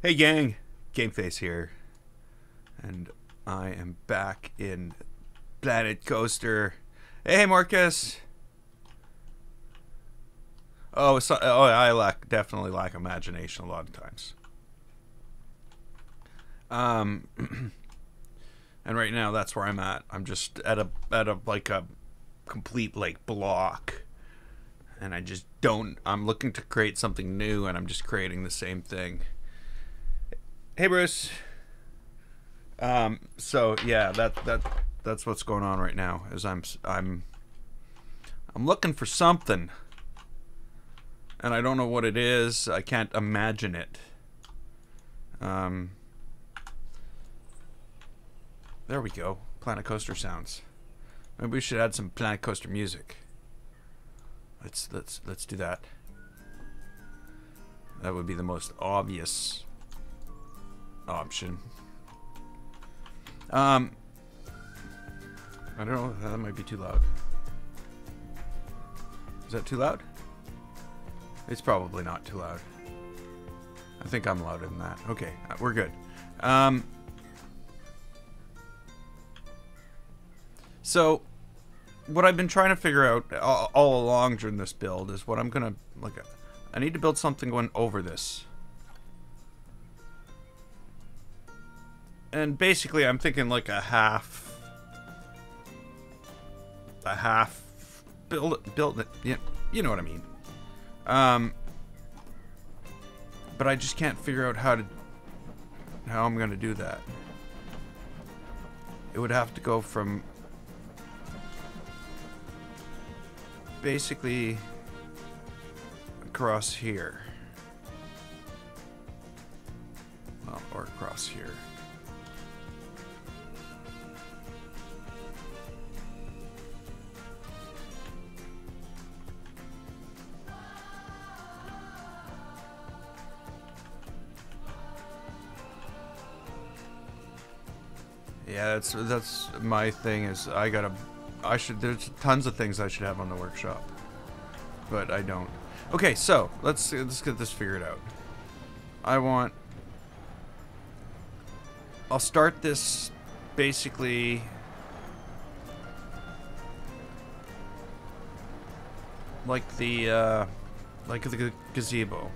Hey gang, Gameface here, and I am back in Planet Coaster. Hey Marcus. I definitely lack imagination a lot of times. And right now that's where I'm at. I'm just at a like a complete like block, and I just don't. I'm looking to create something new, and I'm just creating the same thing. Hey Bruce. So yeah, that's what's going on right now. Is I'm looking for something, and I don't know what it is. I can't imagine it. There we go. Planet Coaster sounds. Maybe we should add some Planet Coaster music. Let's do that. That would be the most obvious option. I don't know. That might be too loud. Is that too loud? It's probably not too loud. I think I'm louder than that. Okay, we're good. So, what I've been trying to figure out all along during this build is what I'm gonna look at. I need to build something going over this. And basically, I'm thinking like a half build it. Yeah, you know what I mean. But I just can't figure out how I'm gonna do that. It would have to go from basically across here, well, or across here. Yeah, that's my thing. Is there's tons of things I should have on the workshop, but I don't. Okay, so let's get this figured out. I'll start this basically like the gazebo.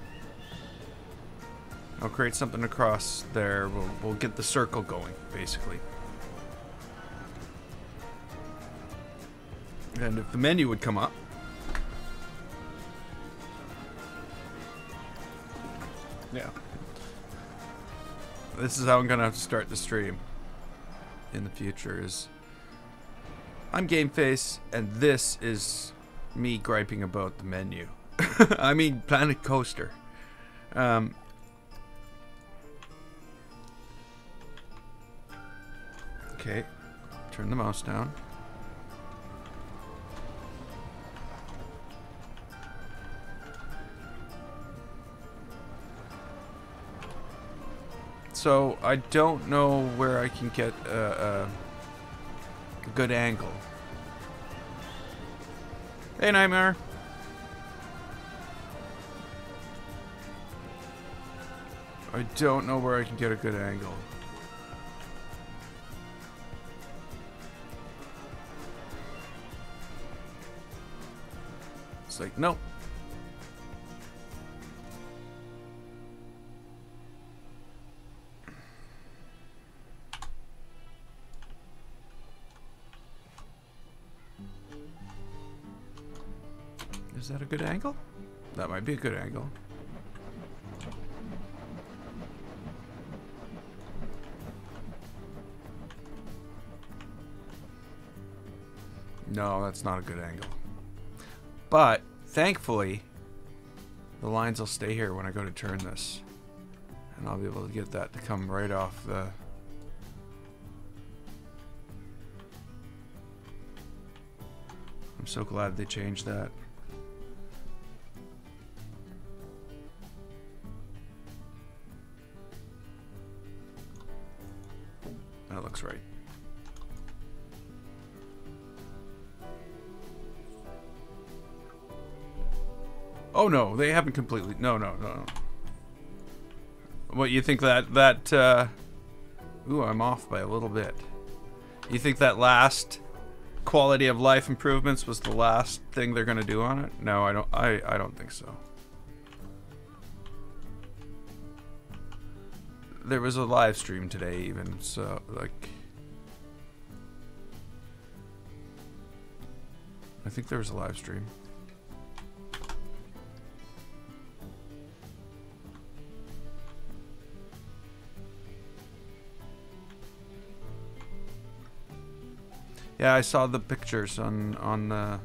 I'll create something across there. We'll get the circle going, basically. And if the menu would come up. Yeah. This is how I'm gonna have to start the stream in the future. I'm Gameface, and this is me griping about the menu. I mean Planet Coaster. Okay, turn the mouse down. So I don't know where I can get a good angle. Hey, Nightmare. I don't know where I can get a good angle. It's like, nope. Is that a good angle? That might be a good angle. No, that's not a good angle. But, thankfully, the lines will stay here when I go to turn this. And I'll be able to get that to come right off the... I'm so glad they changed that. That looks right. Oh no, they haven't completely. No. What you think ooh, I'm off by a little bit. You think that last quality of life improvements was the last thing they're gonna do on it? No, I don't think so. There was a live stream today even, so like I think there was a live stream. Yeah, I saw the pictures on the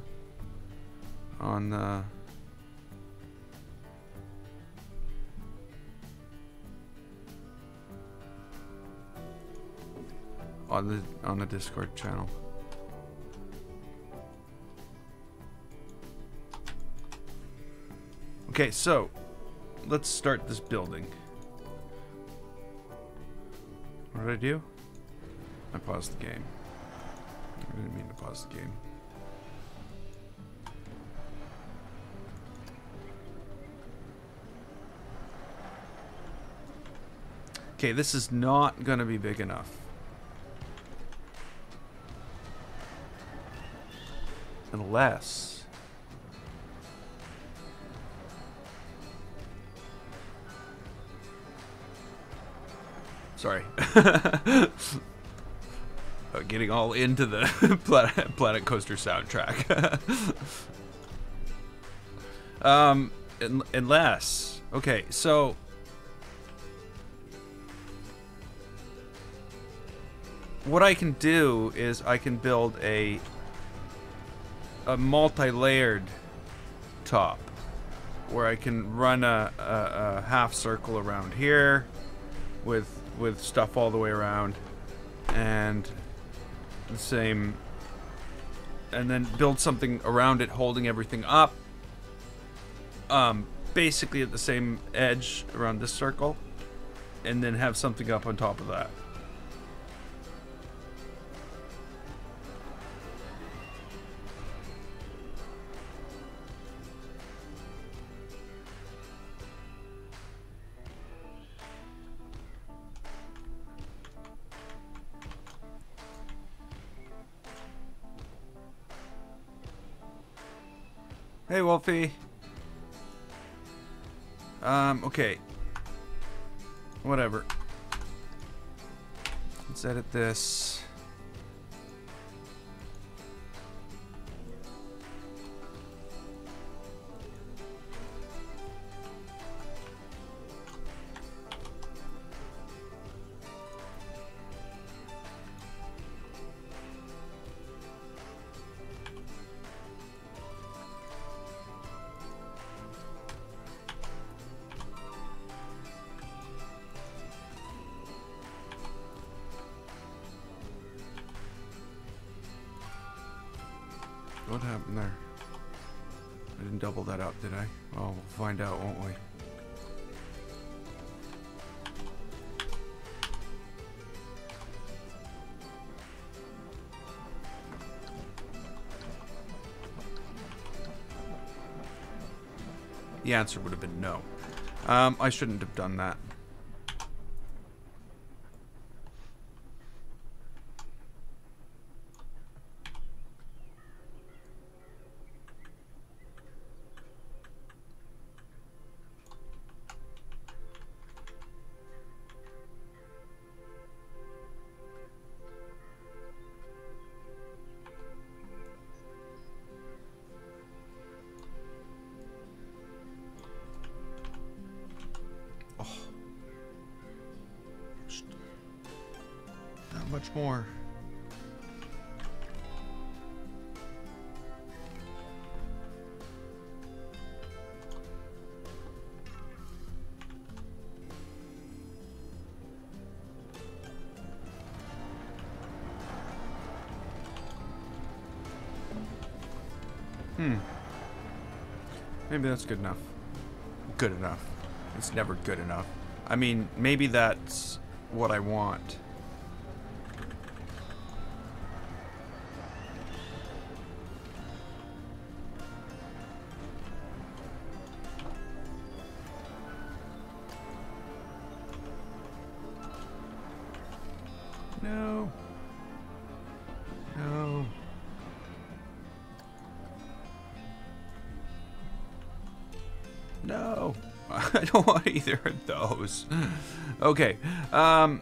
Discord channel. Okay, so let's start this building. What did I do? I paused the game. I didn't mean to pause the game. Okay, this is not gonna be big enough. Unless... Sorry. Getting all into the Planet Coaster soundtrack. Unless... Okay, so... What I can do is I can build a multi-layered top where I can run a half circle around here with stuff all the way around, and the same, and then build something around it holding everything up, basically at the same edge around this circle, and then have something up on top of that. Hey, Wolfie. Okay. Whatever. Let's edit this. What happened there? I didn't double that up, did I? Well, we'll find out, won't we? The answer would have been no. I shouldn't have done that. Much more. Maybe that's good enough. Good enough. It's never good enough. I mean, maybe that's what I want. I don't want either of those. Okay. I'll have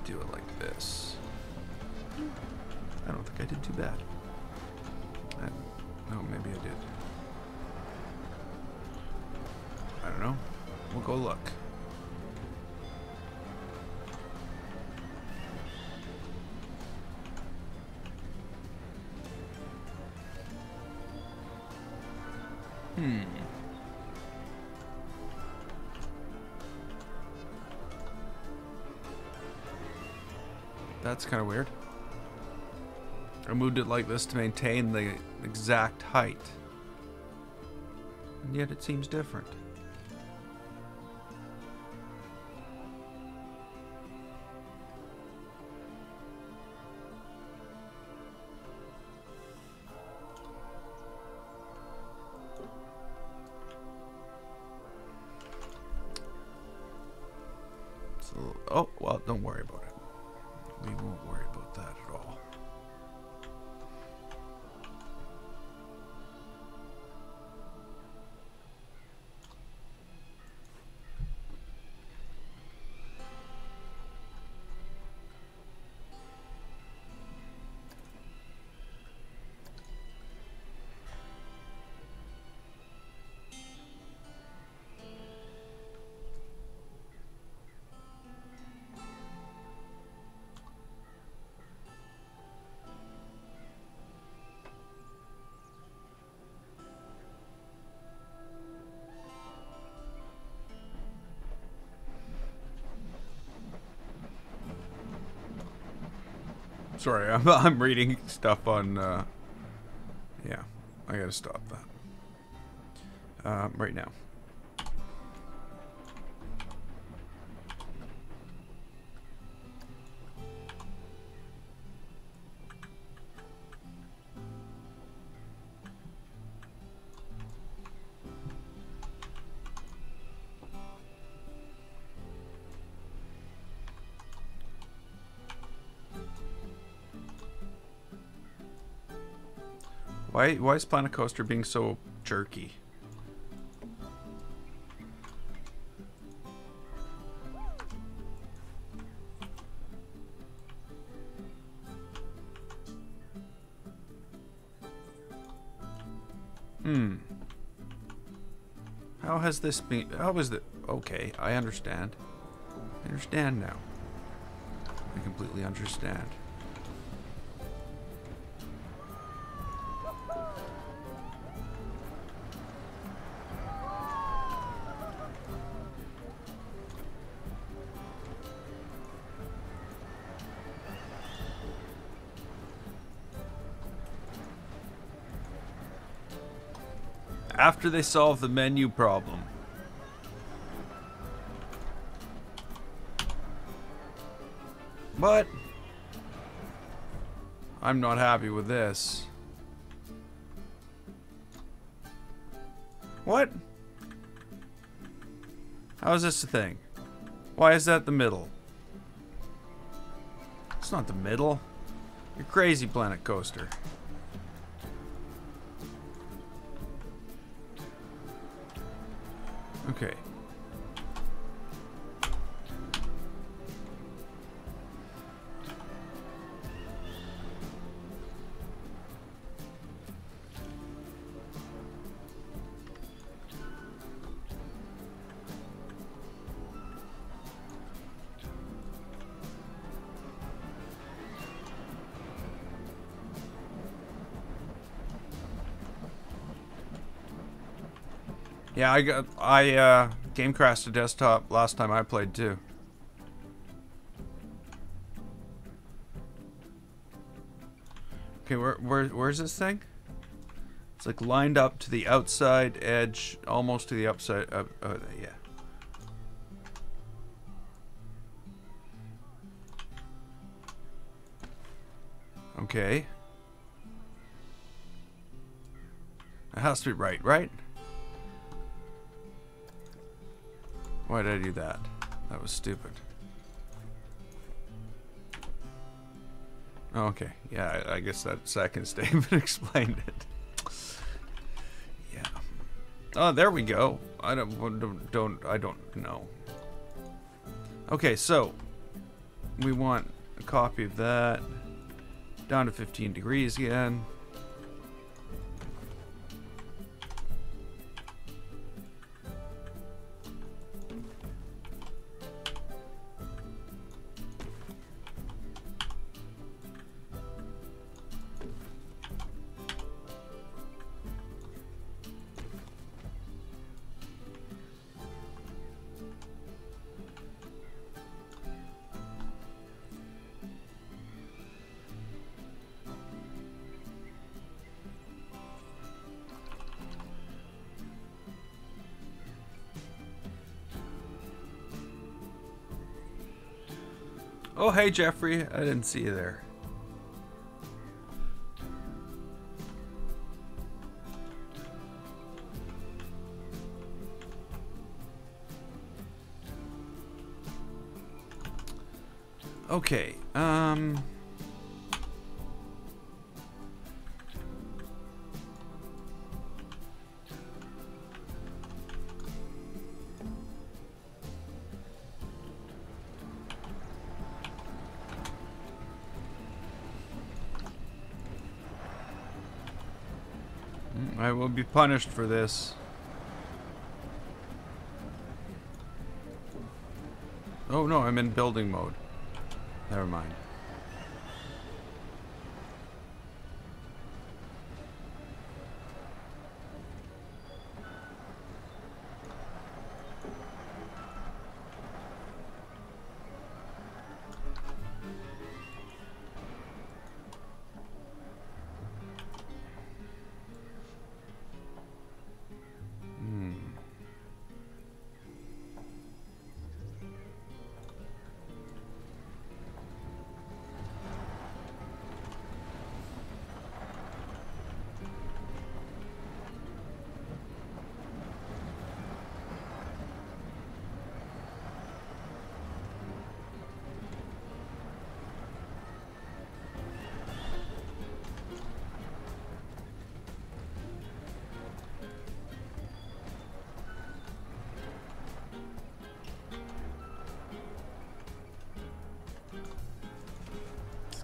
to do it like this. I don't think I did too bad. No, maybe I did. I don't know. We'll go look. That's kind of weird. I moved it like this to maintain the exact height. And yet it seems different. So, oh, well, don't worry about it. We won't worry about that at all. Sorry, I'm reading stuff on, yeah, I gotta stop that. Right now. Why is Planet Coaster being so jerky? How has this been? How is that? Okay, I understand. I understand now. I completely understand. After they solve the menu problem. But I'm not happy with this. What? How is this a thing? Why is that the middle? It's not the middle. You're crazy, Planet Coaster. Okay. Yeah, I game crashed the desktop last time I played too. Okay, where's this thing? It's like lined up to the outside edge, almost to the upside. Yeah. Okay. It has to be right, right? Why did I do that? That was stupid. Okay, yeah, I guess that second statement explained it. Oh, there we go. I don't know. Okay, so we want a copy of that. Down to 15 degrees again. Oh, hey, Jeffrey. I didn't see you there. Okay, I will be punished for this. Oh no, I'm in building mode. Never mind.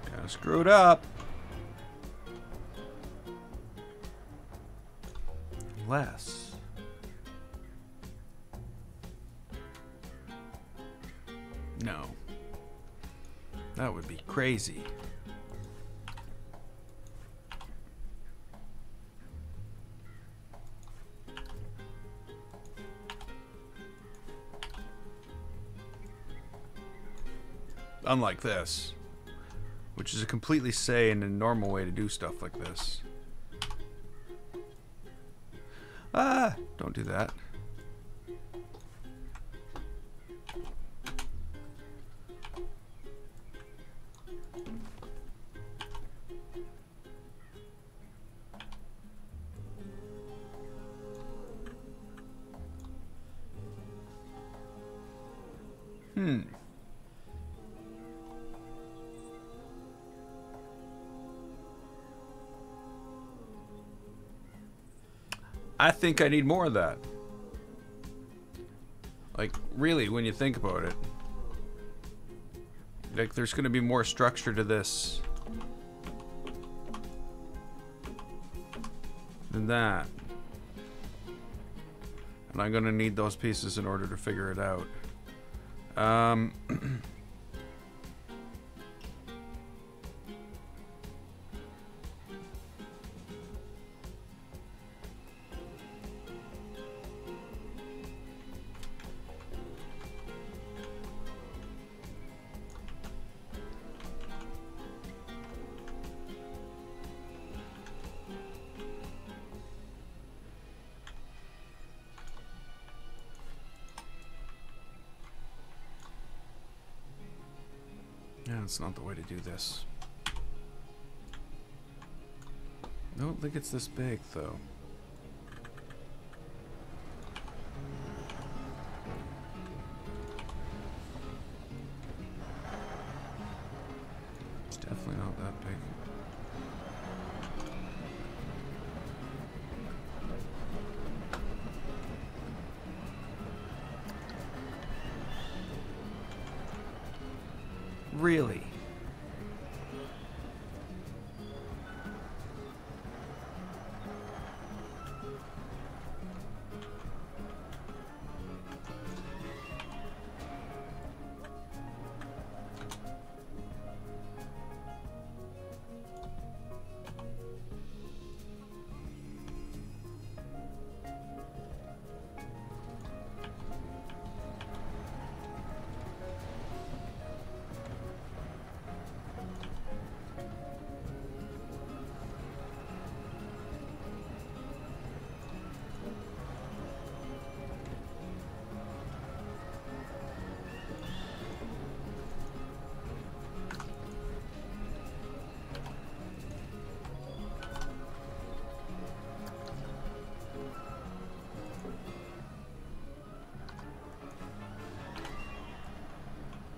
Kind of screwed up. Less. No. That would be crazy. Unlike this, which is a completely sane and normal way to do stuff like this. Ah, don't do that. I think I need more of that. Like, really, when you think about it. Like, there's going to be more structure to this than that. And I'm going to need those pieces in order to figure it out. Yeah, it's not the way to do this. I don't think it's this big, though. It's definitely not that big. Really?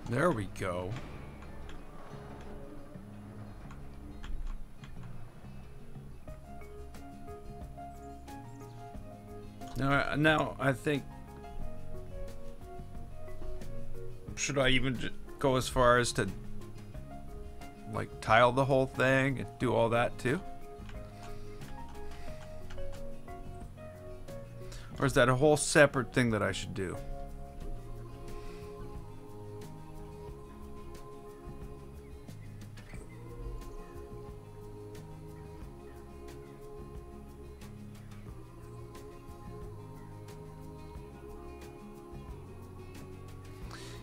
There we go. Now I think, should I even go as far as to like tile the whole thing and do all that too? Or is that a whole separate thing that I should do?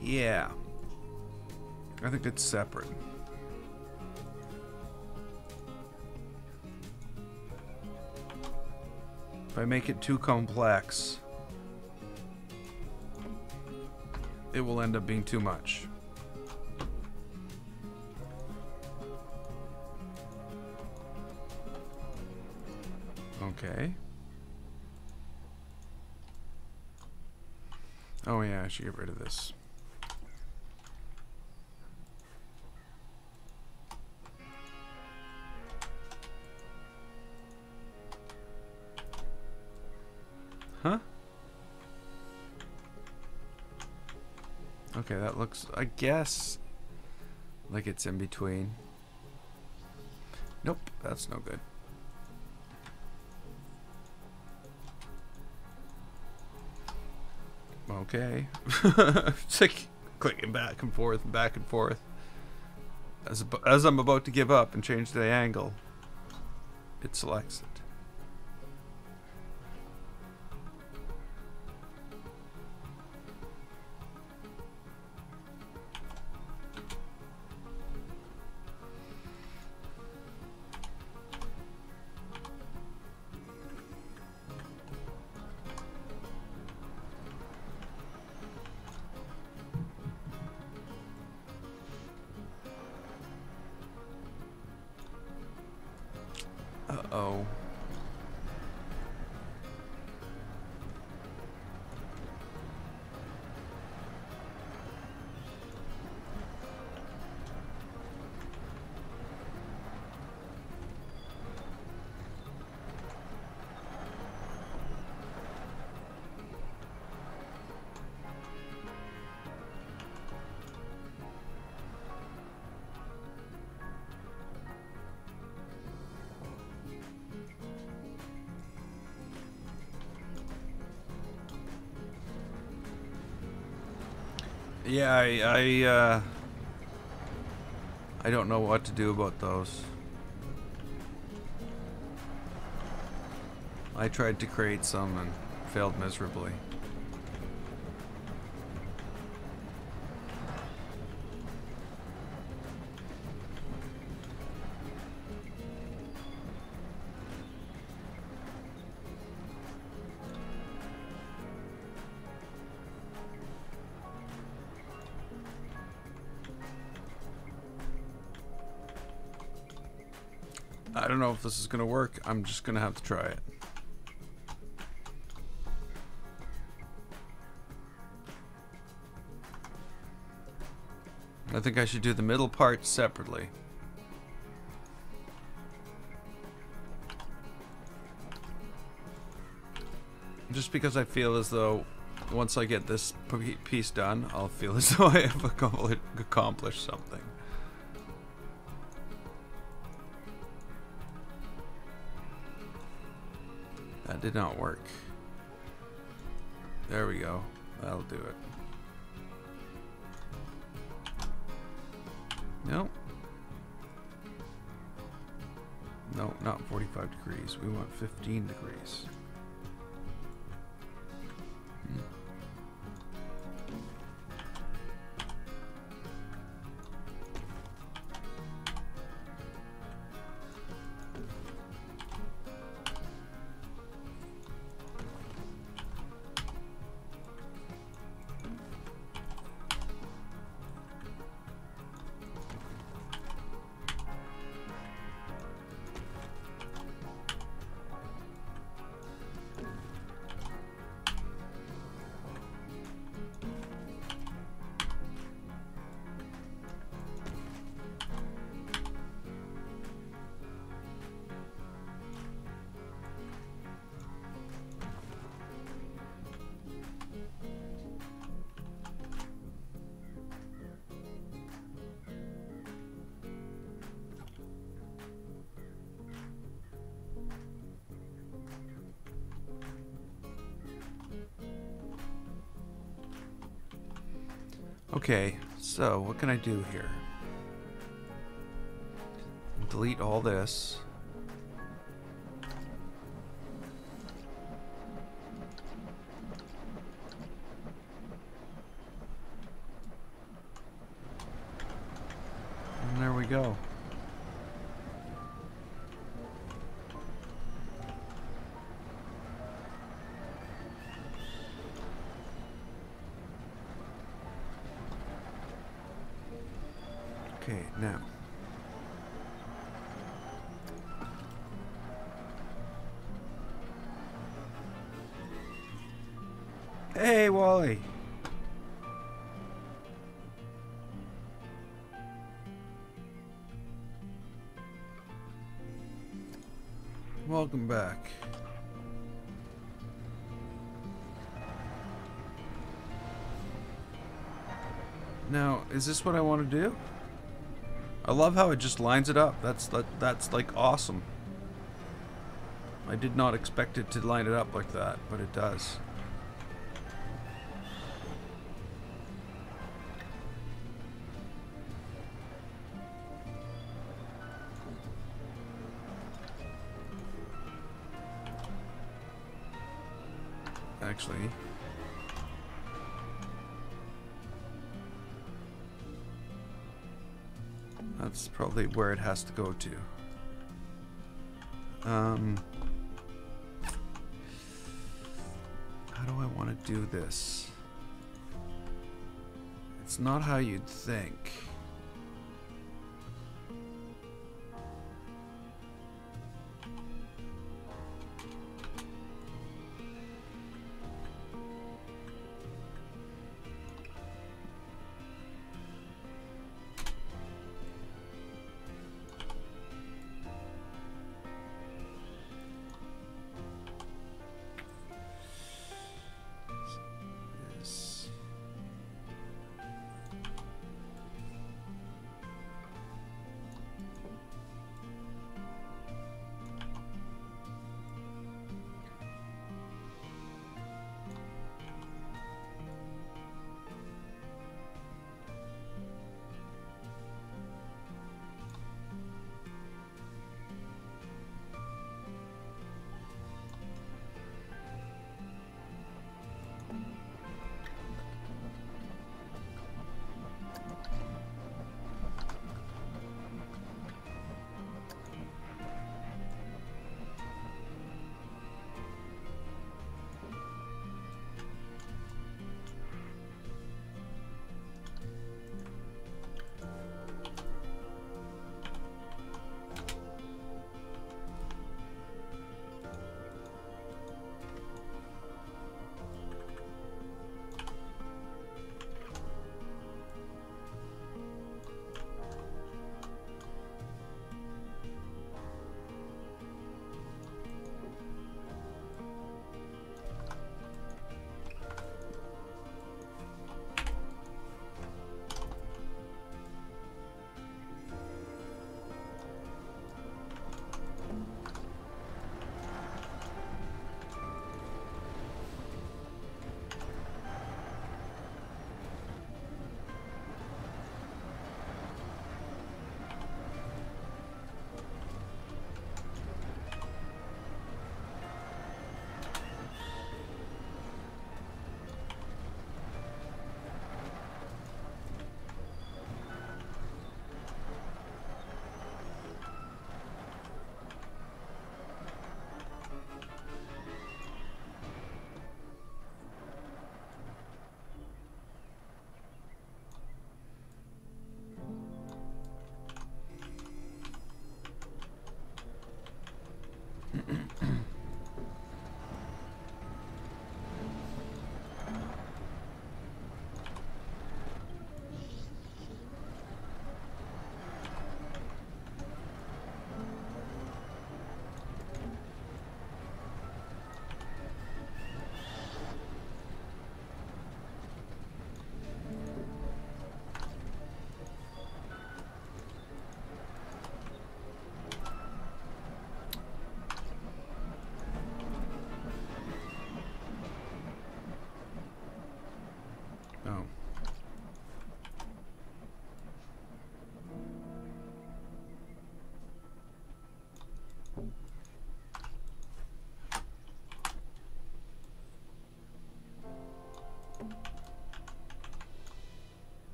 Yeah, I think it's separate. If I make it too complex, it will end up being too much. Okay. Oh yeah, I should get rid of this. Huh? Okay, that looks, I guess, like it's in between. Nope, that's no good. Okay. It's like clicking back and forth and back and forth. As I'm about to give up and change the angle, it selects it. Uh-oh. Yeah, I don't know what to do about those. I tried to create some and failed miserably. I don't know if this is gonna work. I'm just gonna have to try it. I think I should do the middle part separately. Just because I feel as though once I get this piece done, I'll feel as though I have accomplished something. That did not work. There we go. That'll do it. Nope. No, not 45 degrees. We want 15 degrees. Okay, so what can I do here? Delete all this. And there we go. Okay, now. Hey, Wally. Welcome back. Now, is this what I want to do? I love how it just lines it up. That's like awesome. I did not expect it to line it up like that, but it does. Actually, that's probably where it has to go to. How do I want to do this? It's not how you'd think.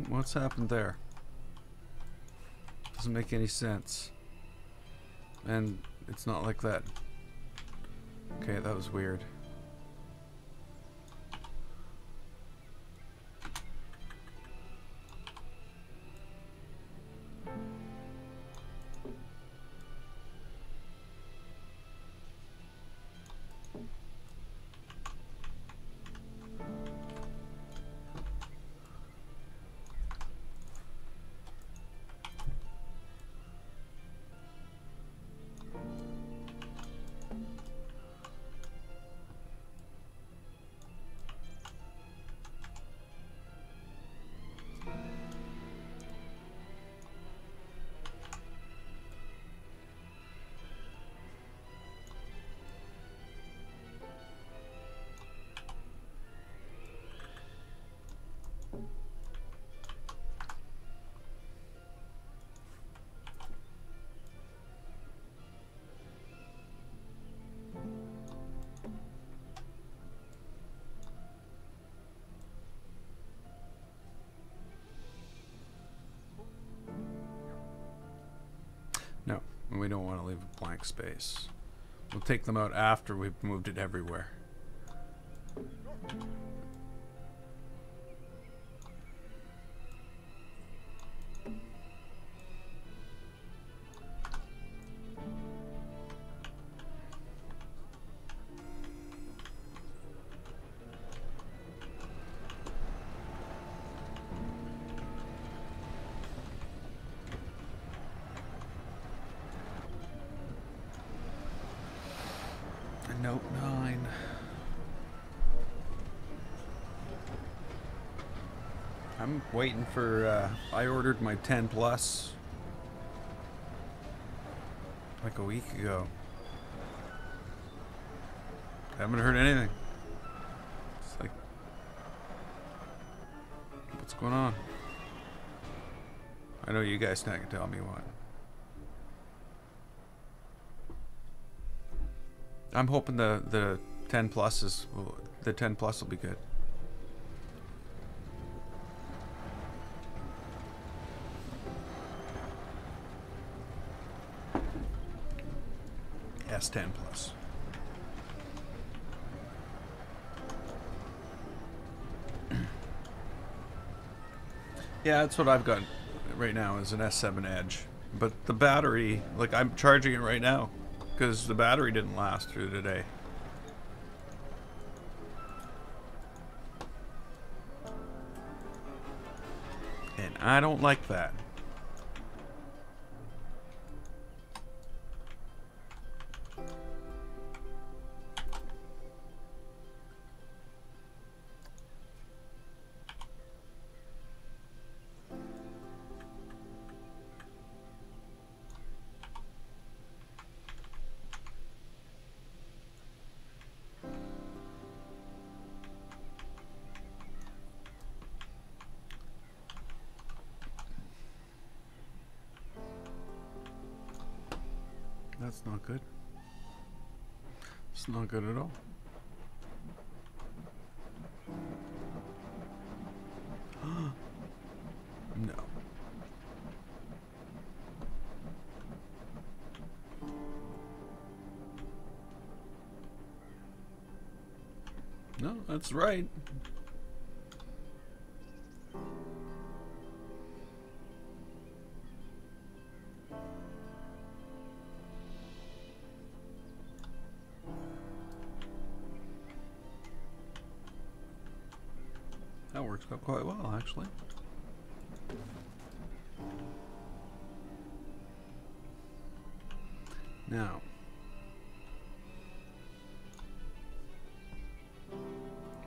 What's happened there? Doesn't make any sense. And it's not like that. Okay, that was weird. No, we don't want to leave a blank space. We'll take them out after we've moved it everywhere. Note 9. I'm waiting for, I ordered my 10 Plus like a week ago. Haven't heard anything. It's like, what's going on? I know you guys can't tell me what. I'm hoping the 10 Plus the 10 Plus will be good. S10 Plus. Yeah, that's what I've got right now is an S7 Edge. But the battery, like I'm charging it right now because the battery didn't last through today. And I don't like that. That's not good. It's not good at all. No. No, that's right. That works out quite well, actually. Now,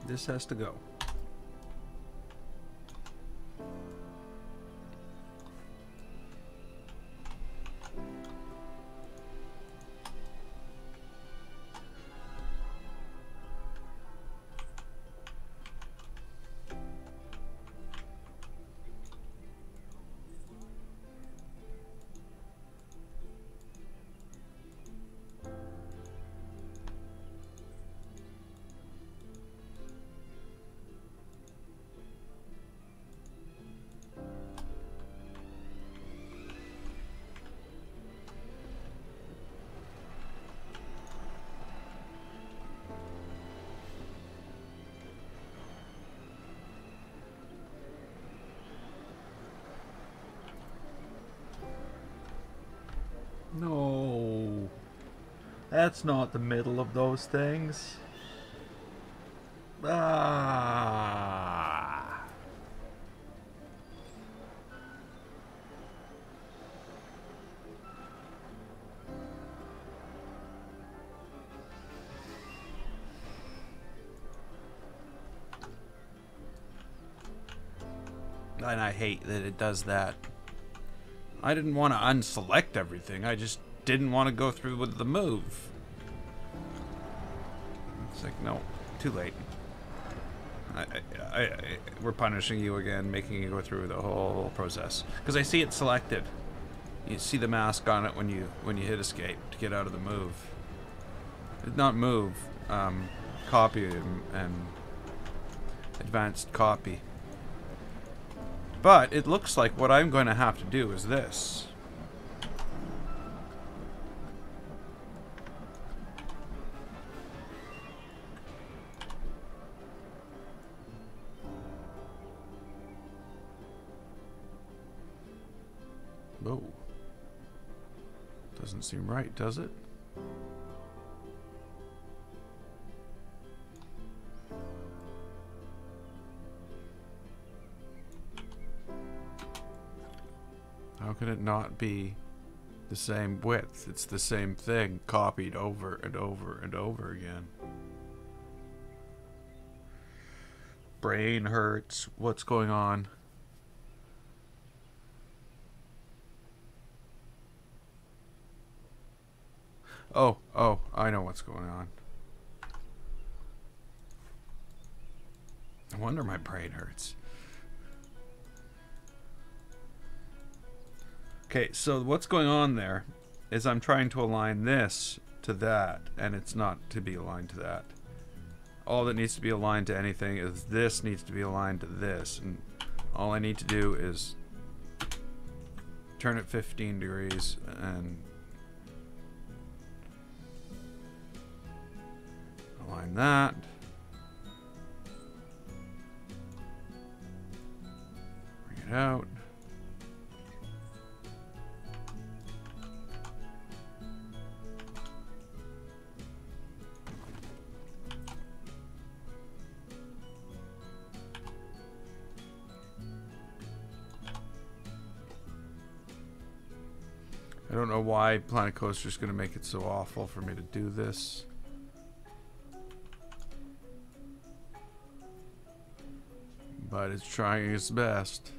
this has to go. That's not the middle of those things. Ah. And I hate that it does that. I didn't want to unselect everything. I just didn't want to go through with the move. It's like, no, too late. We're punishing you again, making you go through the whole process. Because I see it selected. You see the mask on it when you hit escape to get out of the move. Not move, copy and advanced copy. But it looks like what I'm going to have to do is this. Whoa. Doesn't seem right, does it? How can it not be the same width? It's the same thing copied over and over and over again. Brain hurts. What's going on? Oh, I know what's going on. No wonder my brain hurts. Okay, so what's going on there is I'm trying to align this to that, and it's not to be aligned to that. All that needs to be aligned to anything is this needs to be aligned to this, and all I need to do is turn it 15 degrees and align that. Bring it out. I don't know why Planet Coaster is going to make it so awful for me to do this. But it's trying its best.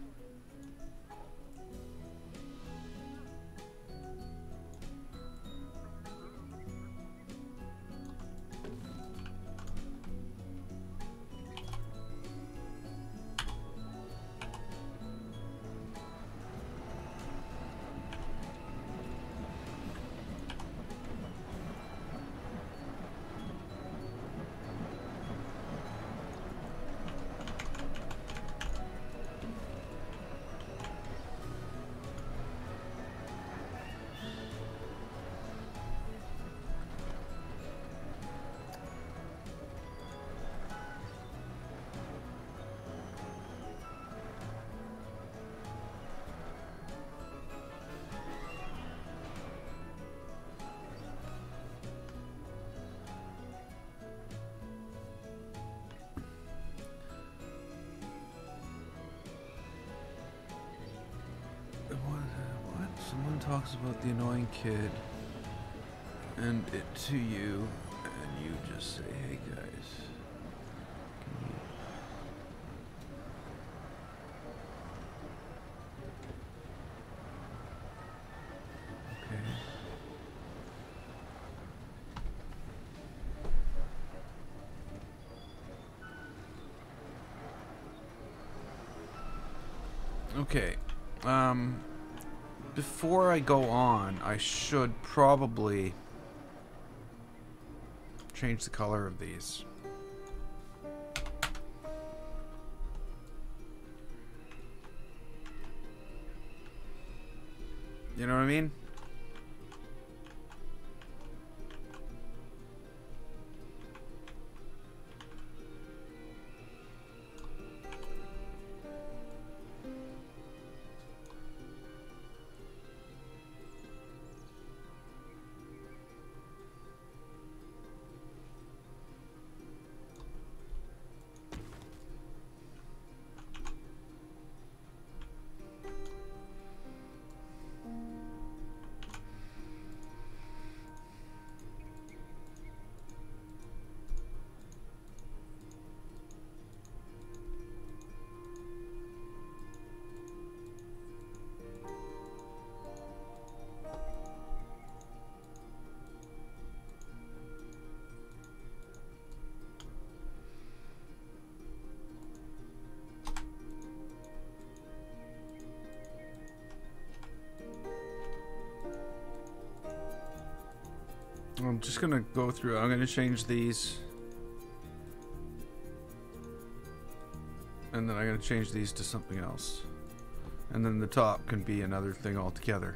Someone talks about the annoying kid and it to you, and you just say, hey guys, can you... Okay. Okay. Before I go on, I should probably change the color of these. You know what I mean? I'm just gonna go through. I'm gonna change these. And then I'm gonna change these to something else. And then the top can be another thing altogether.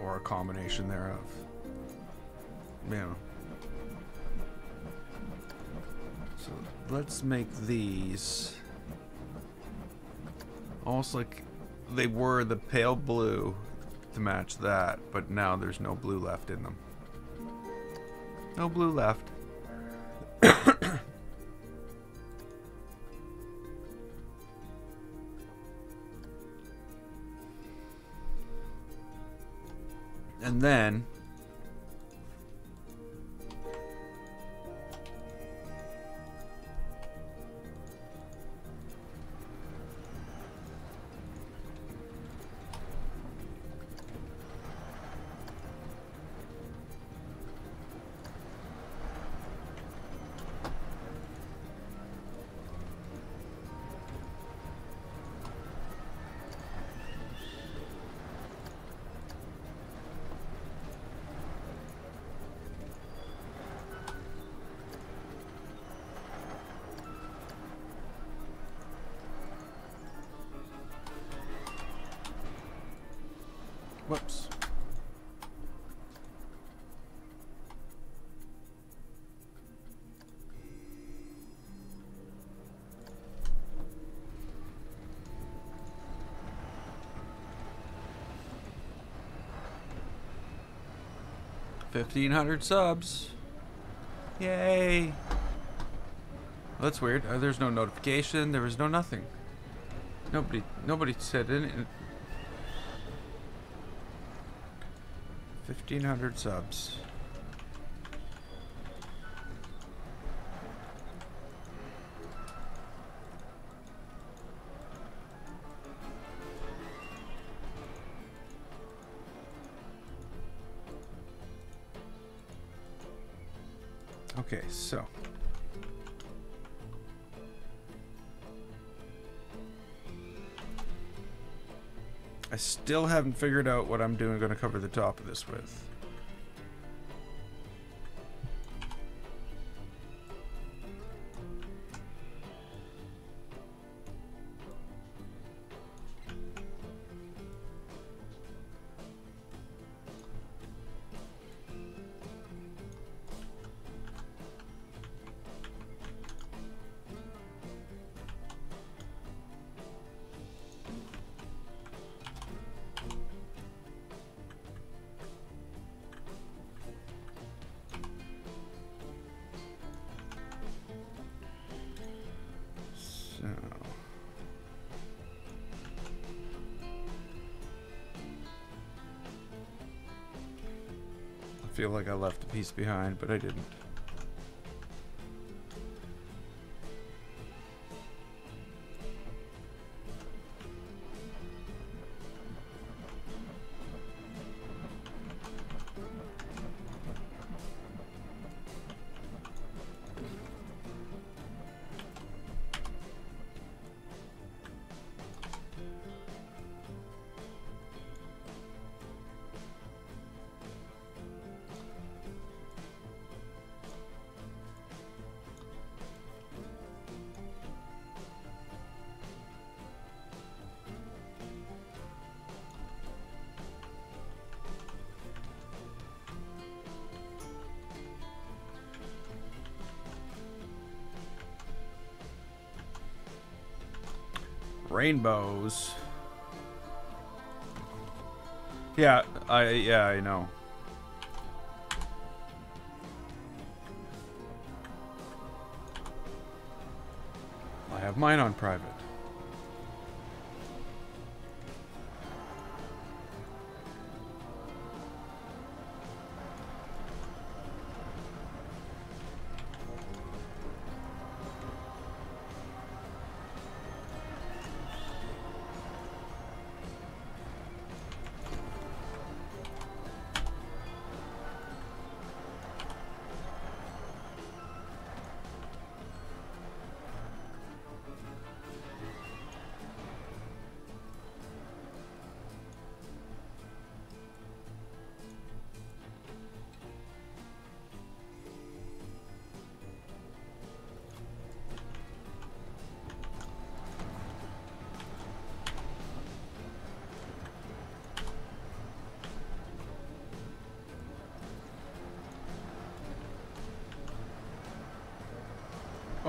Or a combination thereof. Yeah. So let's make these almost like they were the pale blue to match that, but now there's no blue left in them. No blue left. And then whoops. $1,500 subs. Yay. Well, that's weird. There's no notification. There was no nothing. Nobody said anything. 1,500 subs. Okay, so I still haven't figured out what I'm going to cover the top of this with. I feel like I left a piece behind, but I didn't. Rainbows. Yeah, I know. I have mine on private.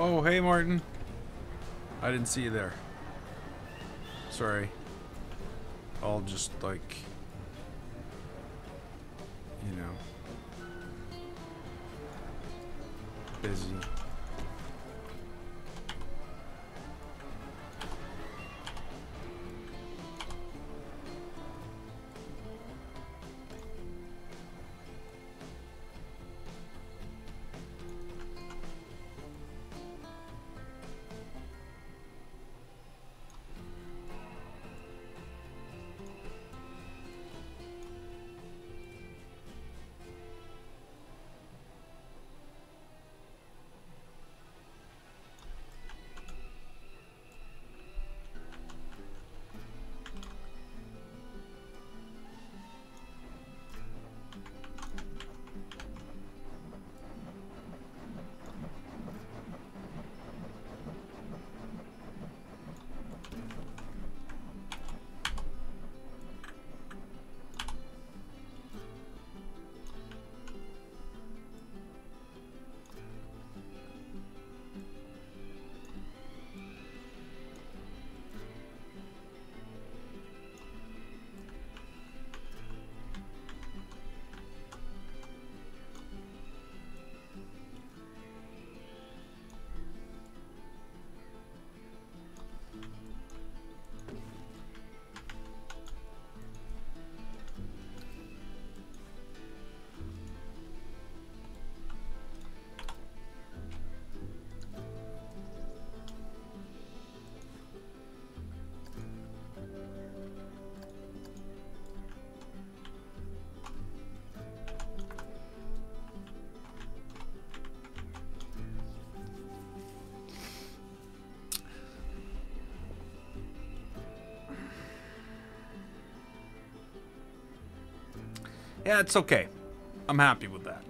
Oh, hey, Martin. I didn't see you there. Sorry. All just like, you know, busy. Yeah, it's okay. I'm happy with that.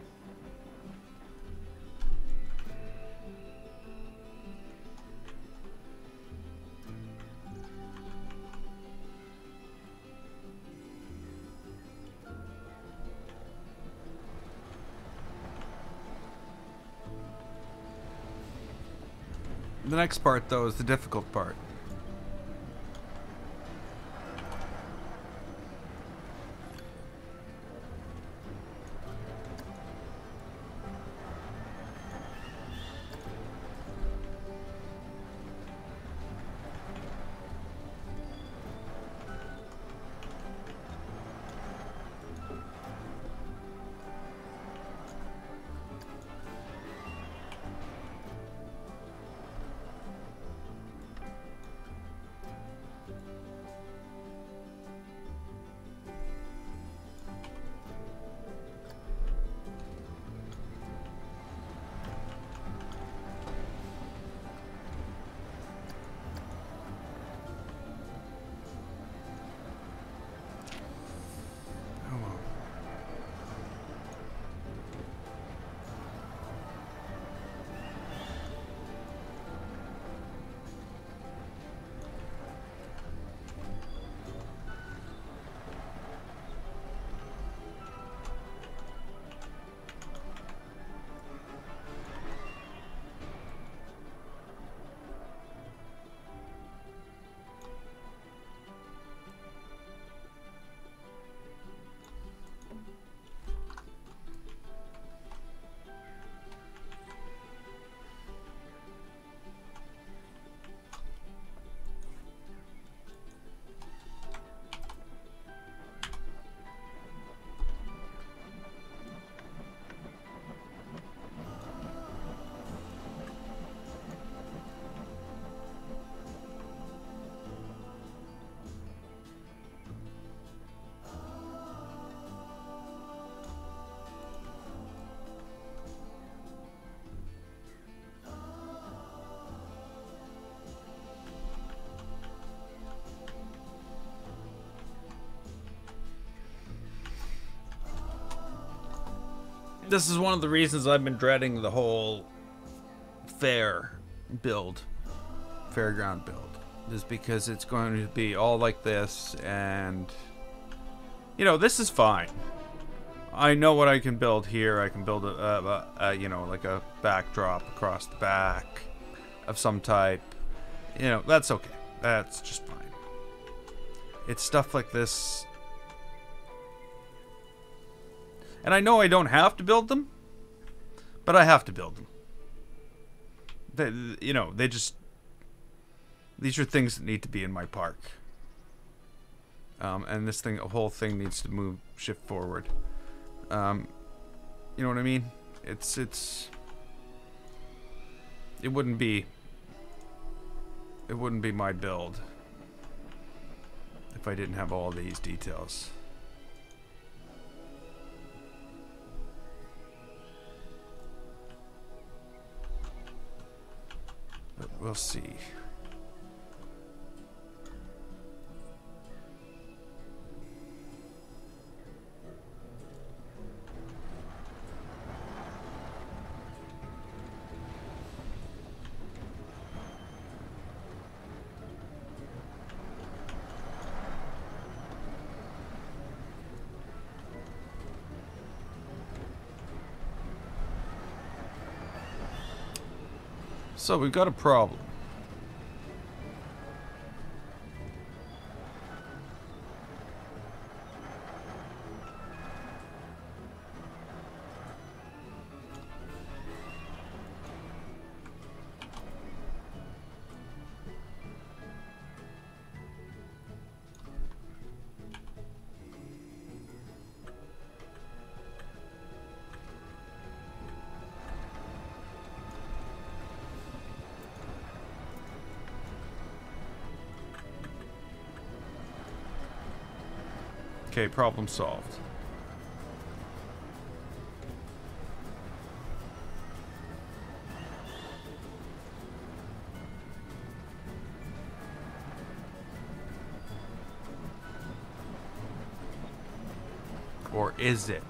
The next part, though, is the difficult part. This is one of the reasons I've been dreading the whole fair build, fairground build, is because it's going to be all like this, and you know, this is fine. I know what I can build here. I can build a you know, like a backdrop across the back. of some type, you know, that's okay. That's just fine. It's stuff like this. And I know I don't have to build them, but I have to build them. You know, these are things that need to be in my park. And this whole thing needs to shift forward. You know what I mean? It wouldn't be my build if I didn't have all these details. But we'll see. So we've got a problem. Okay, problem solved. Or is it?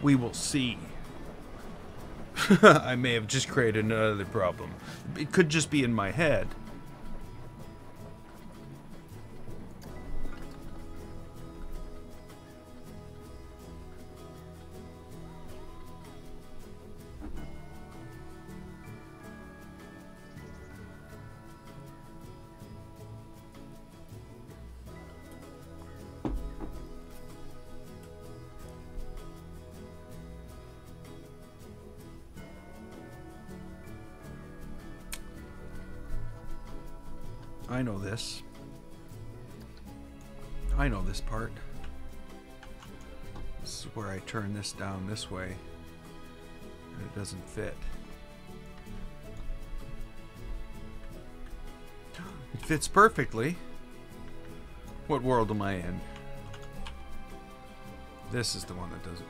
We will see. I may have just created another problem. It could just be in my head. I know this. I know this part. This is where I turn this down this way, and it doesn't fit. It fits perfectly. What world am I in? This is the one that doesn't.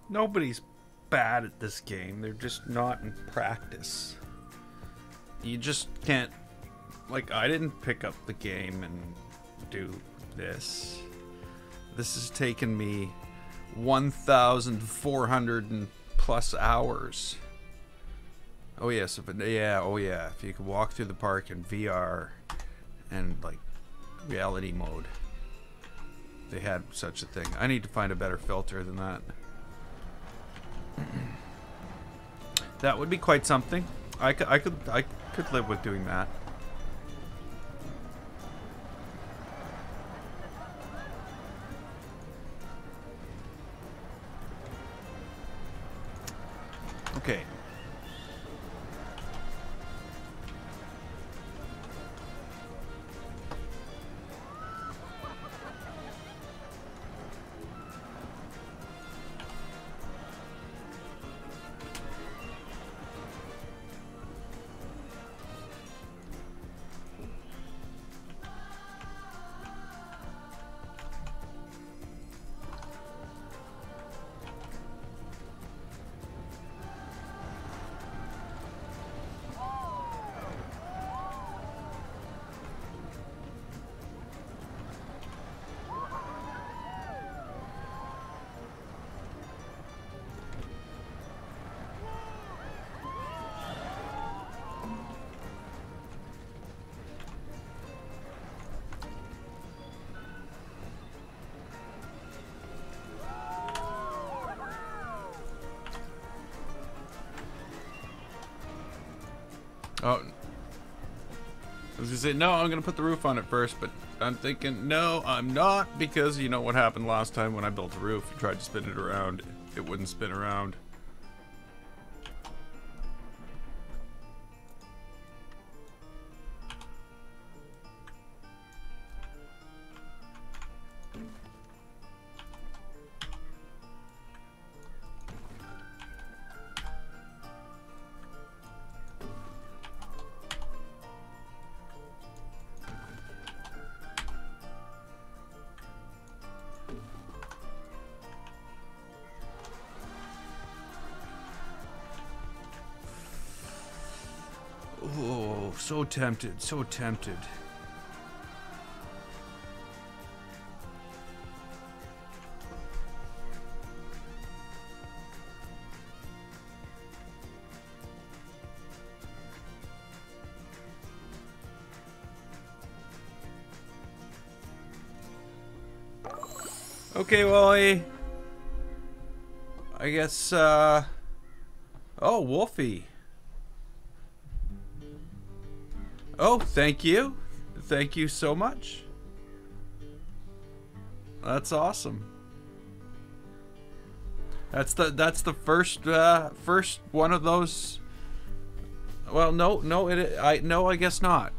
Nobody's bad at this game. They're just not in practice. You just can't... Like, I didn't pick up the game and do this. This has taken me 1,400 and plus hours. Oh yes, oh yeah. If you could walk through the park in VR and like reality mode, they had such a thing. I need to find a better filter than that. That would be quite something. I could live with doing that. Okay. Oh, I was gonna say, no, I'm gonna put the roof on it first, but I'm thinking, no, I'm not, because you know what happened last time when I built a roof? You tried to spin it around, it wouldn't spin around. Oh, so tempted, so tempted. Okay, well, I guess, oh, Wolfie. Oh, thank you. Thank you so much. That's awesome. That's the first one of those. Well, no, I guess not.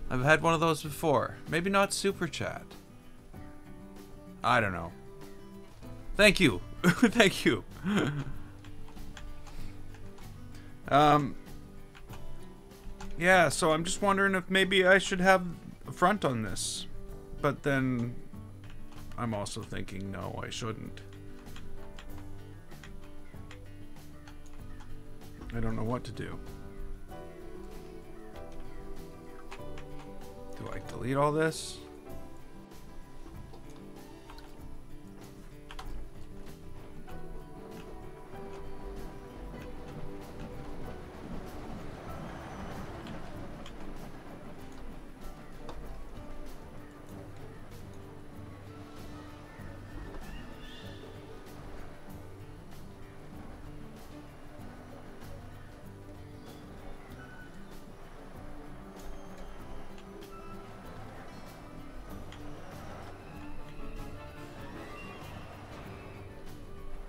I've had one of those before. Maybe not super chat. I don't know. Thank you. Thank you. Yeah, so I'm just wondering if maybe I should have a front on this. But then I'm also thinking, no, I shouldn't. I don't know what to do. Do I delete all this?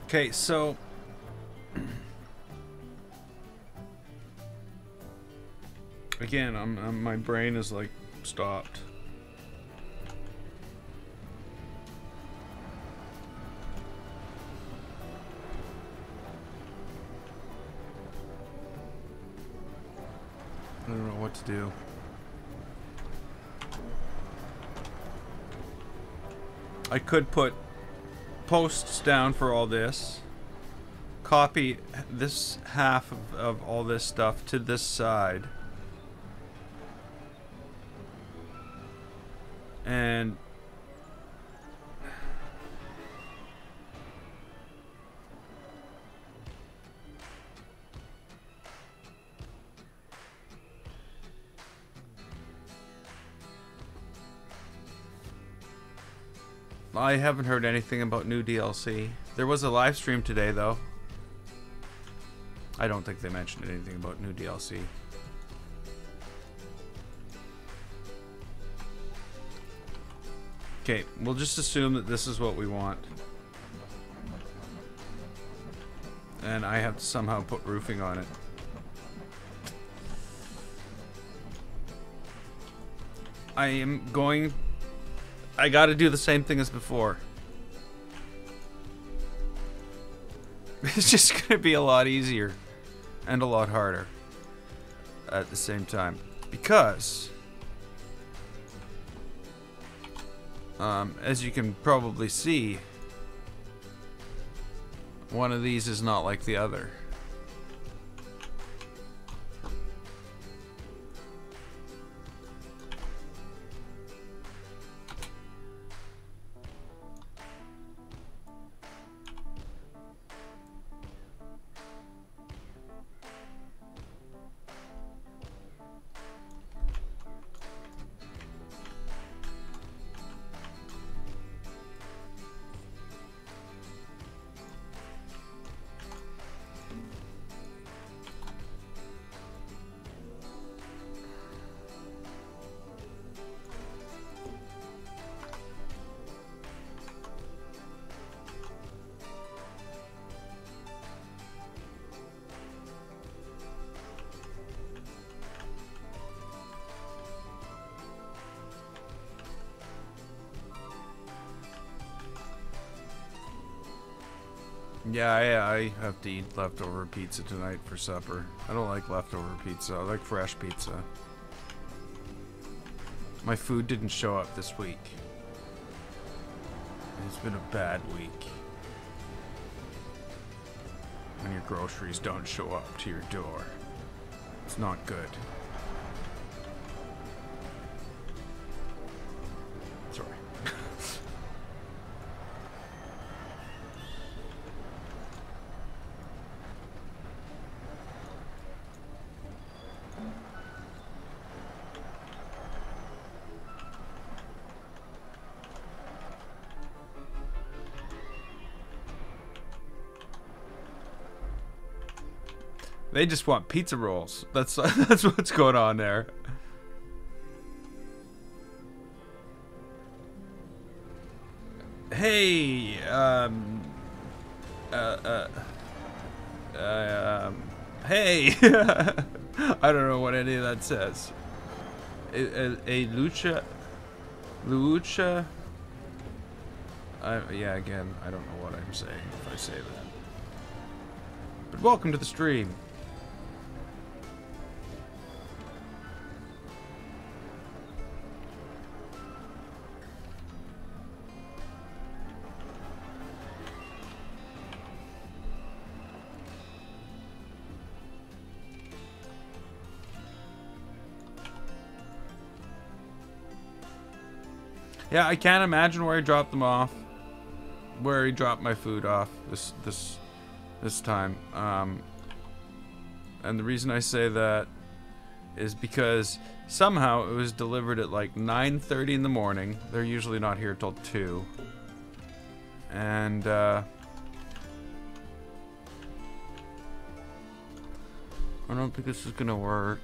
Okay, so again, my brain is like stopped. I don't know what to do. I could put posts down for all this, copy this half of all this stuff to this side, and I haven't heard anything about new DLC. There was a live stream today, though. I don't think they mentioned anything about new DLC. Okay, we'll just assume that this is what we want. And I have to somehow put roofing on it. I gotta do the same thing as before. It's just gonna be a lot easier and a lot harder at the same time. Because as you can probably see, one of these is not like the other. Yeah, I have to eat leftover pizza tonight for supper. I don't like leftover pizza. I like fresh pizza. My food didn't show up this week. It's been a bad week. When your groceries don't show up to your door. It's not good. Sorry. They just want pizza rolls. That's what's going on there. Hey, hey. I don't know what any of that says. A lucha. Yeah, again, I don't know what I'm saying if I say that. But welcome to the stream. Yeah, I can't imagine where he dropped them off. Where he dropped my food off this time. And the reason I say that is because somehow it was delivered at like 9:30 in the morning. They're usually not here till 2. And I don't think this is gonna work.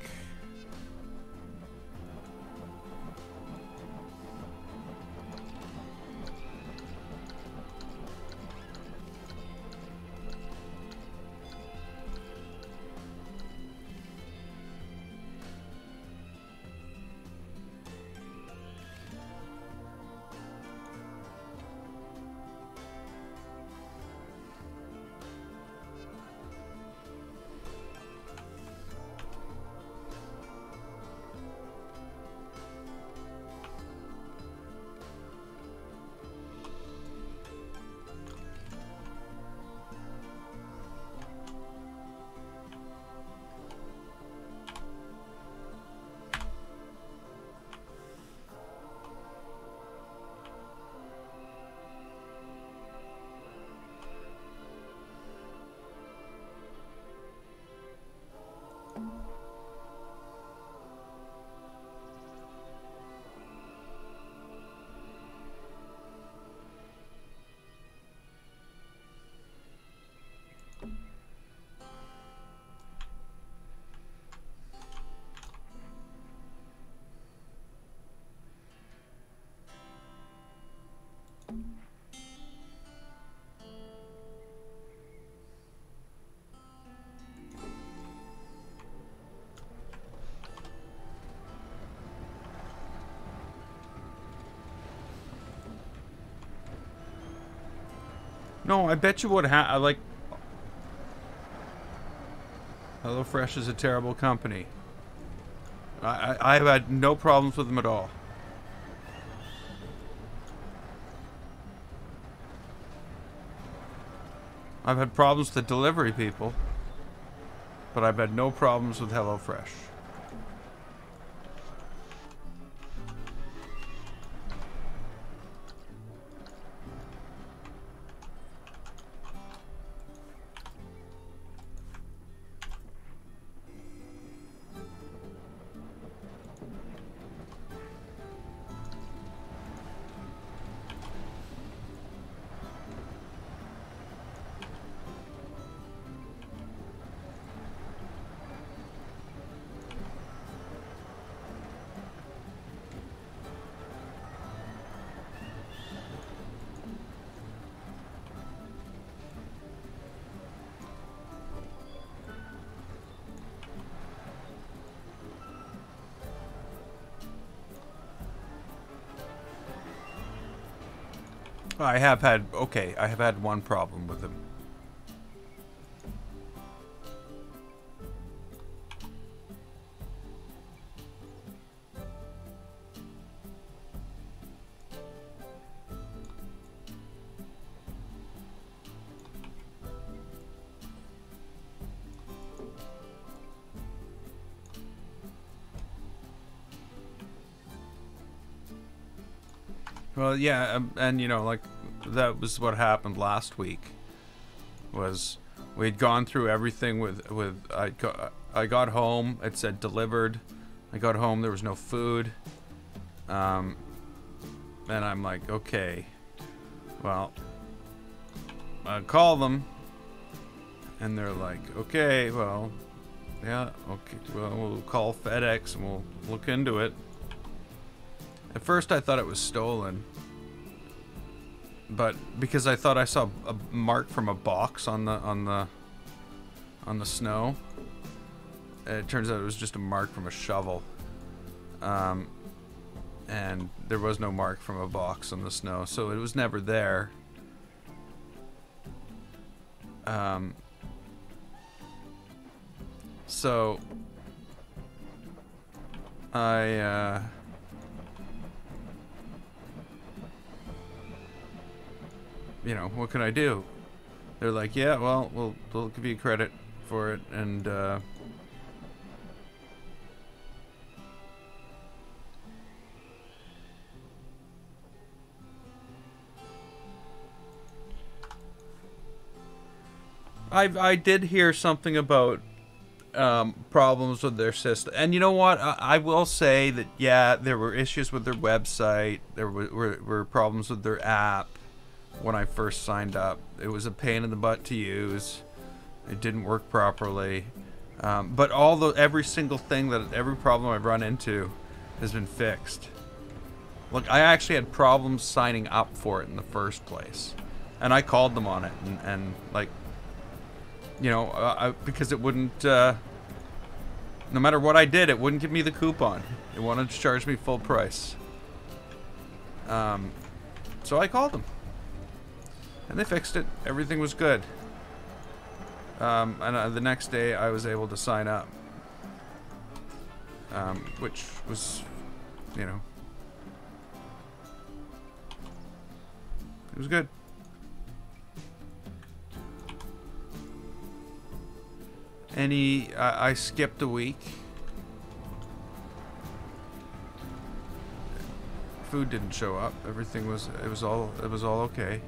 No, I bet you what like HelloFresh is a terrible company. I've had no problems with them at all. I've had problems with the delivery people, but I've had no problems with HelloFresh. I have had one problem with them. Well, yeah, and you know, like that was what happened last week. Was we'd gone through everything with I got home. It said delivered. I got home. There was no food. And I'm like, okay, well, I call them, and they're like, okay, well, yeah, okay, well, we'll call FedEx and we'll look into it. At first, I thought it was stolen, but because I thought I saw a mark from a box on the snow, it turns out it was just a mark from a shovel. And there was no mark from a box on the snow, so it was never there. So I you know, what can I do? They're like, yeah, well, we'll give you credit for it, and I did hear something about problems with their system, and you know what? I will say that yeah, there were issues with their website. There were problems with their app when I first signed up. It was a pain in the butt to use. It didn't work properly. But every single thing every problem I've run into has been fixed. Look, I actually had problems signing up for it in the first place, and I called them on it, and like, you know, because it wouldn't, no matter what I did, it wouldn't give me the coupon. It wanted to charge me full price. So I called them, and they fixed it. Everything was good. And the next day I was able to sign up, which was, you know, it was good. I skipped a week. Food didn't show up. Everything was, it was all okay.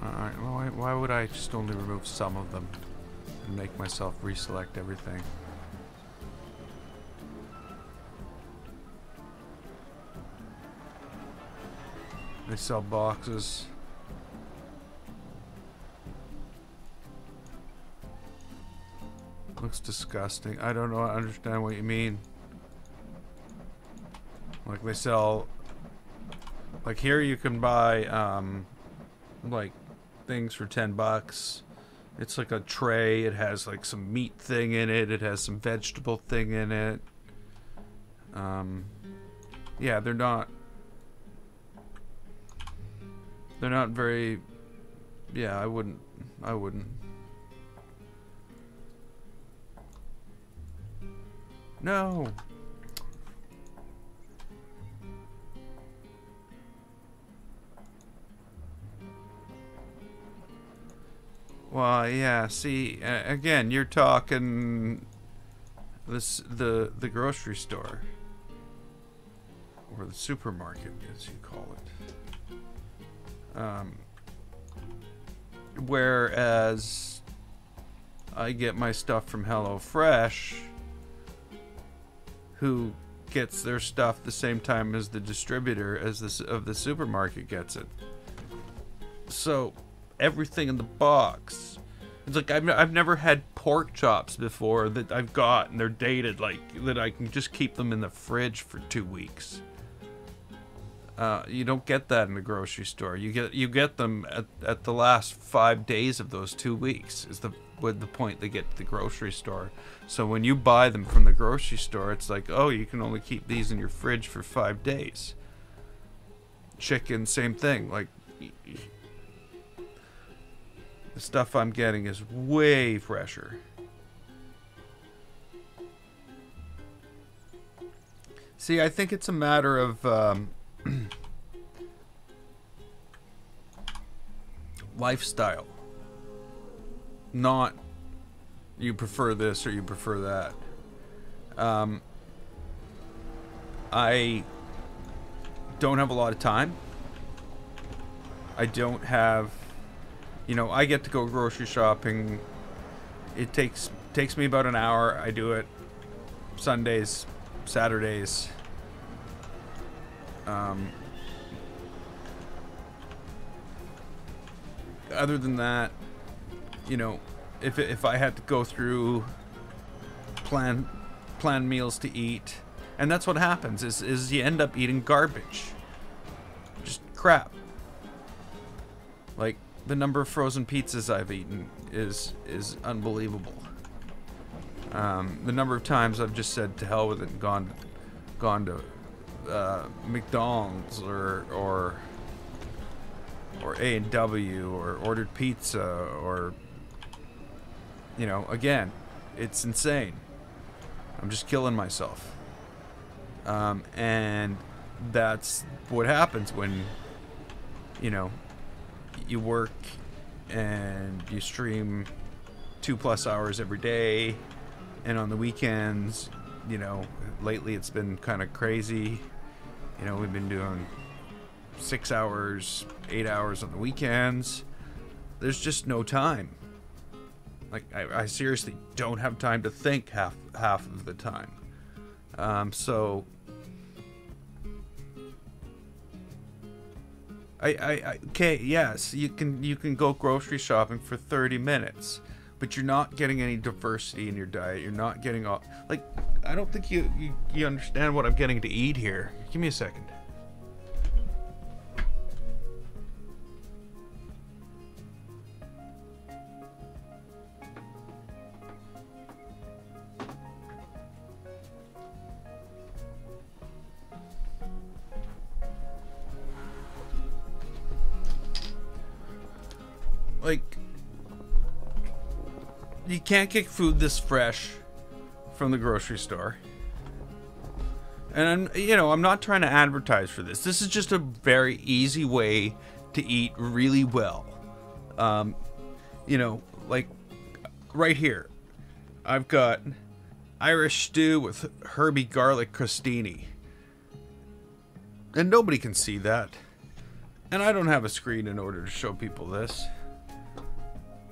Alright, well, why would I just only remove some of them and make myself reselect everything? They sell boxes. Looks disgusting. I don't know. I understand what you mean. Like they sell, like here you can buy like things for $10. It's like a tray. It has like some meat thing in it. It has some vegetable thing in it. Yeah, they're not very, yeah, I wouldn't. No. Well, yeah, see, again, you're talking the grocery store, or the supermarket, as you call it. Whereas I get my stuff from HelloFresh, who gets their stuff the same time as the distributor of the supermarket gets it. So everything in the box, it's like I've never had pork chops before that I've got and they're dated, like that I can just keep them in the fridge for 2 weeks. You don't get that in the grocery store. You get them at the last 5 days of those 2 weeks is the point they get to the grocery store. So when you buy them from the grocery store, it's like, oh, you can only keep these in your fridge for 5 days. Chicken, same thing. Like, the stuff I'm getting is way fresher. See, I think it's a matter of lifestyle. Not you prefer this or you prefer that. I don't have a lot of time. I don't have, I get to go grocery shopping. It takes me about an hour. I do it Sundays, Saturdays. Other than that, if I had to go through plan meals to eat, and that's what happens is you end up eating garbage, just crap. Like the number of frozen pizzas I've eaten is unbelievable. The number of times I've just said to hell with it and gone to McDonald's or A&W or ordered pizza or again, it's insane. I'm just killing myself. And that's what happens when you work and you stream 2+ hours every day, and on the weekends, lately it's been kind of crazy. We've been doing 6 hours, 8 hours on the weekends. There's just no time. Like I seriously don't have time to think half of the time. So okay, yes, you can go grocery shopping for 30 minutes, but you're not getting any diversity in your diet. You're not getting all, like, I don't think you understand what I'm getting to eat here. Give me a second. Like, you can't get food this fresh from the grocery store. And I'm not trying to advertise for this. This is just a very easy way to eat really well. Like right here, I've got Irish stew with herby garlic crostini. And nobody can see that. And I don't have a screen in order to show people this.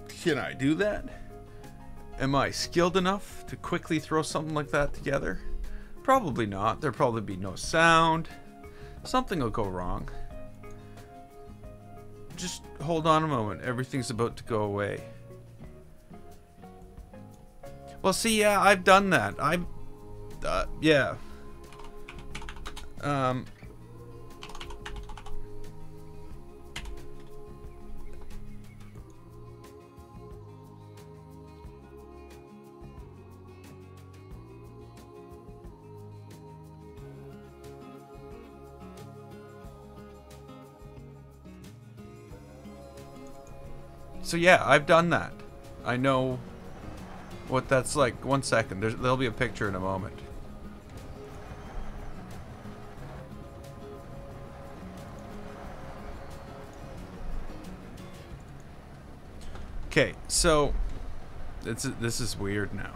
Can I do that? Am I skilled enough to quickly throw something like that together? Probably not. There'll probably be no sound. Something will go wrong. Just hold on a moment. Everything's about to go away. Well, see, yeah, I've done that. Yeah. So yeah, I've done that. I know what that's like. 1 second. There'll be a picture in a moment. Okay, so this is weird now.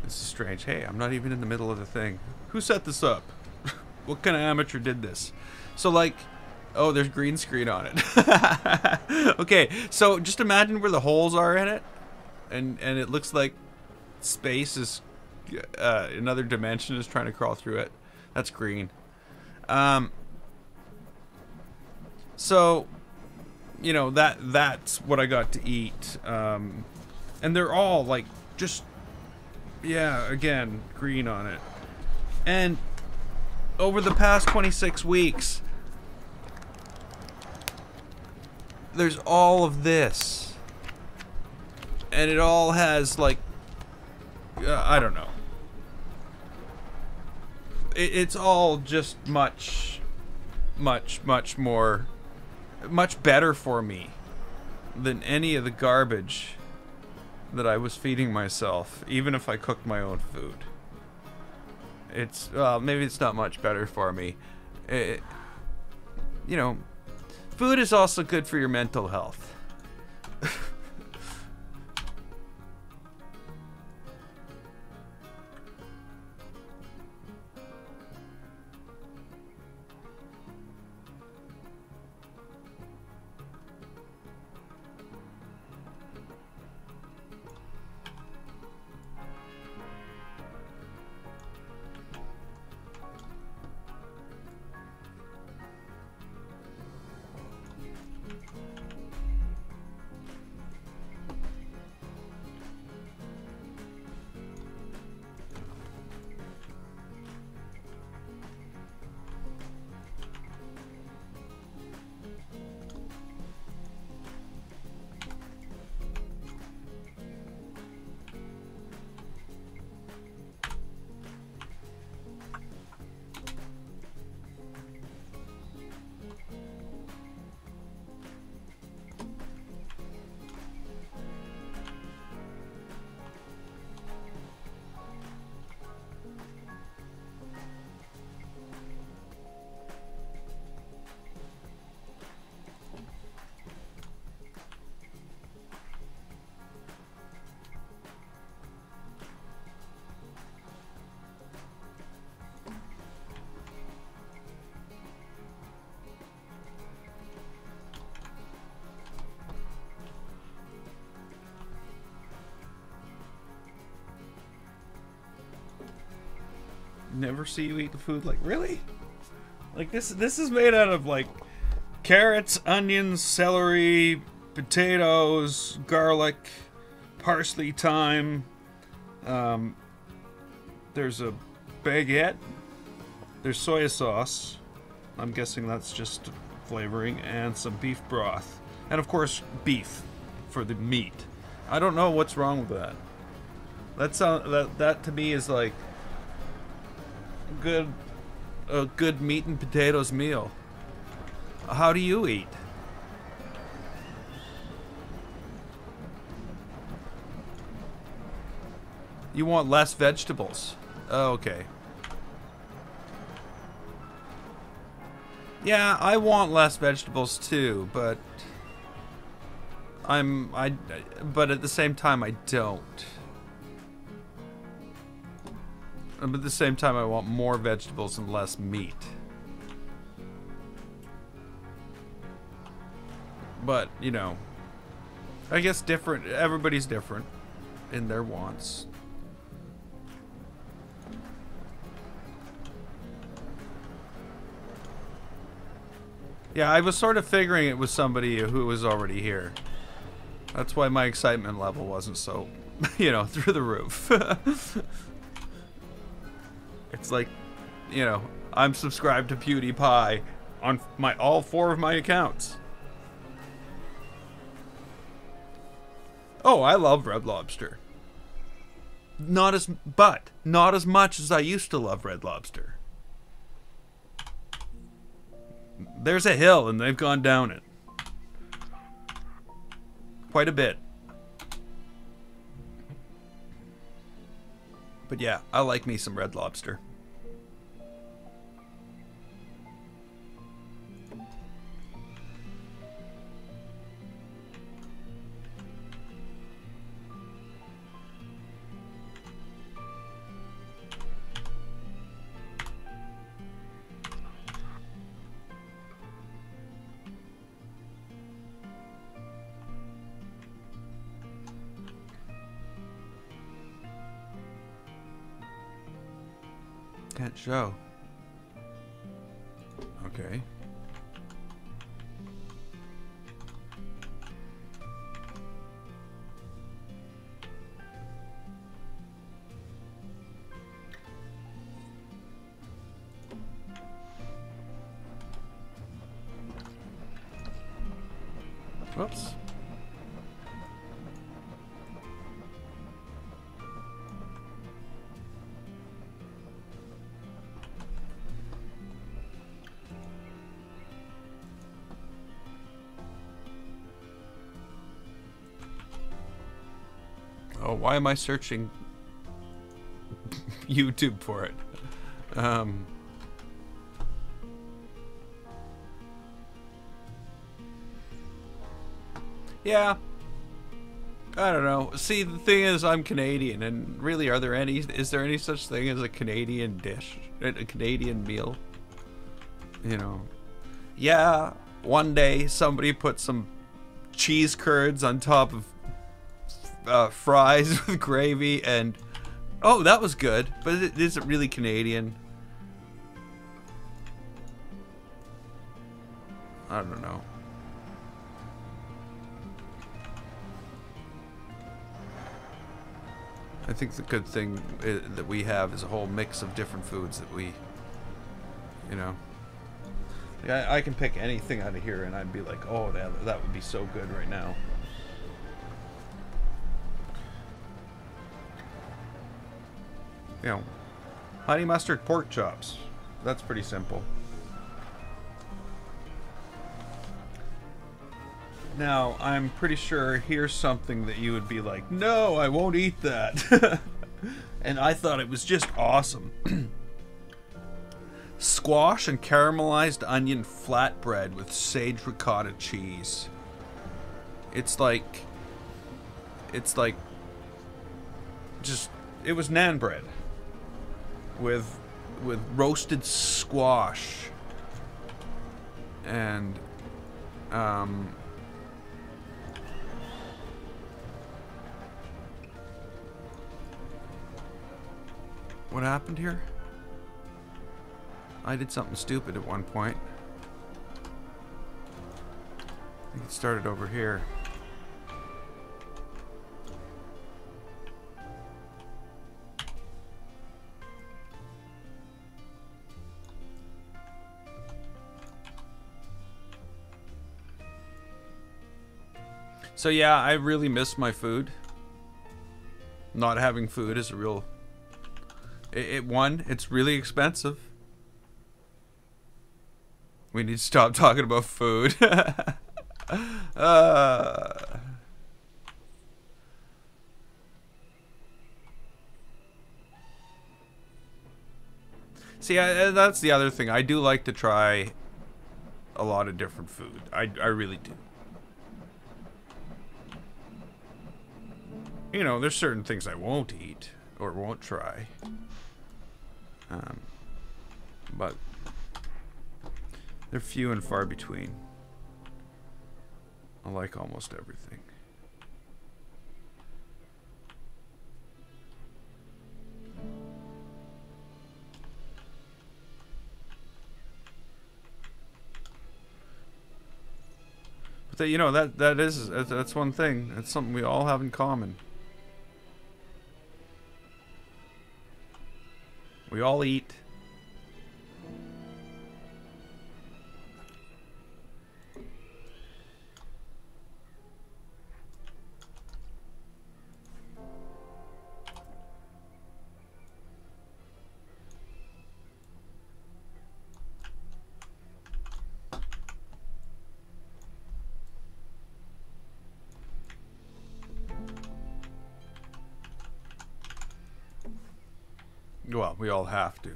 This is strange. Hey, I'm not even in the middle of the thing. Who set this up? What kind of amateur did this? So like, oh, there's green screen on it. Okay, so just imagine where the holes are in it, and it looks like space is another dimension is trying to crawl through it. That's green. So, that's what I got to eat. And they're all like just, yeah, again, green on it. And over the past 26 weeks, there's all of this, and it all has like, I don't know. It's all just much more, much better for me than any of the garbage that I was feeding myself, even if I cooked my own food. It's, maybe it's not much better for me. Food is also good for your mental health. never see you eat the food. Like, really? Like, this is made out of, like, carrots, onions, celery, potatoes, garlic, parsley, thyme. There's a baguette. There's soy sauce. I'm guessing that's just flavoring. And some beef broth. And, of course, beef for the meat. I don't know what's wrong with that. That to me is like a good meat and potatoes meal. How do you eat? You want less vegetables. Oh, okay. Yeah, I want less vegetables too, but but at the same time I don't. But at the same time I want more vegetables and less meat. But, you know, I guess everybody's different in their wants. Yeah, I was sort of figuring it was somebody who was already here. That's why my excitement level wasn't so, you know, through the roof. It's like, you know, I'm subscribed to PewDiePie on all 4 of my accounts. Oh, I love Red Lobster. Not as much as I used to love Red Lobster. There's a hill and they've gone down it. Quite a bit. But yeah, I like me some Red Lobster. Can't show. Okay. Whoops. Oh, why am I searching YouTube for it? Yeah. I don't know. See, the thing is, I'm Canadian, and really, is there any such thing as a Canadian dish? A Canadian meal? You know. Yeah, one day somebody put some cheese curds on top of fries with gravy, and oh, that was good, but it isn't really Canadian. I don't know. I think the good thing that we have is a whole mix of different foods that we, you know. Like I can pick anything out of here and I'd be like, oh, that would be so good right now. You know, honey mustard pork chops. That's pretty simple. Now, I'm pretty sure here's something that you would be like, no, I won't eat that. And I thought it was just awesome. Squash and caramelized onion flatbread with sage ricotta cheese. It's like just, it was naan bread with roasted squash and what happened here? I did something stupid at one point. I think it started over here. So yeah, I really miss my food. Not having food is a real... It's really expensive. We need to stop talking about food. See, that's the other thing. I do like to try a lot of different food. I really do. You know, there's certain things I won't eat or won't try. But they're few and far between. I like almost everything. But you know, that's one thing. That's something we all have in common. We all eat. Well, we all have to.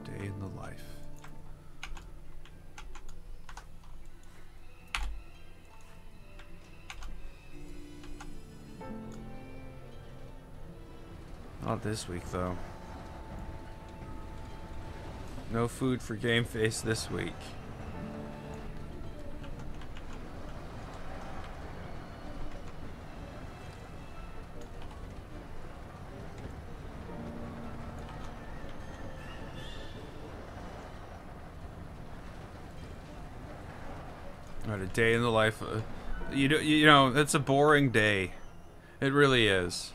Day in the life. Not this week, though. No food for Game Face this week. What a day in the life. You know, it's a boring day. It really is.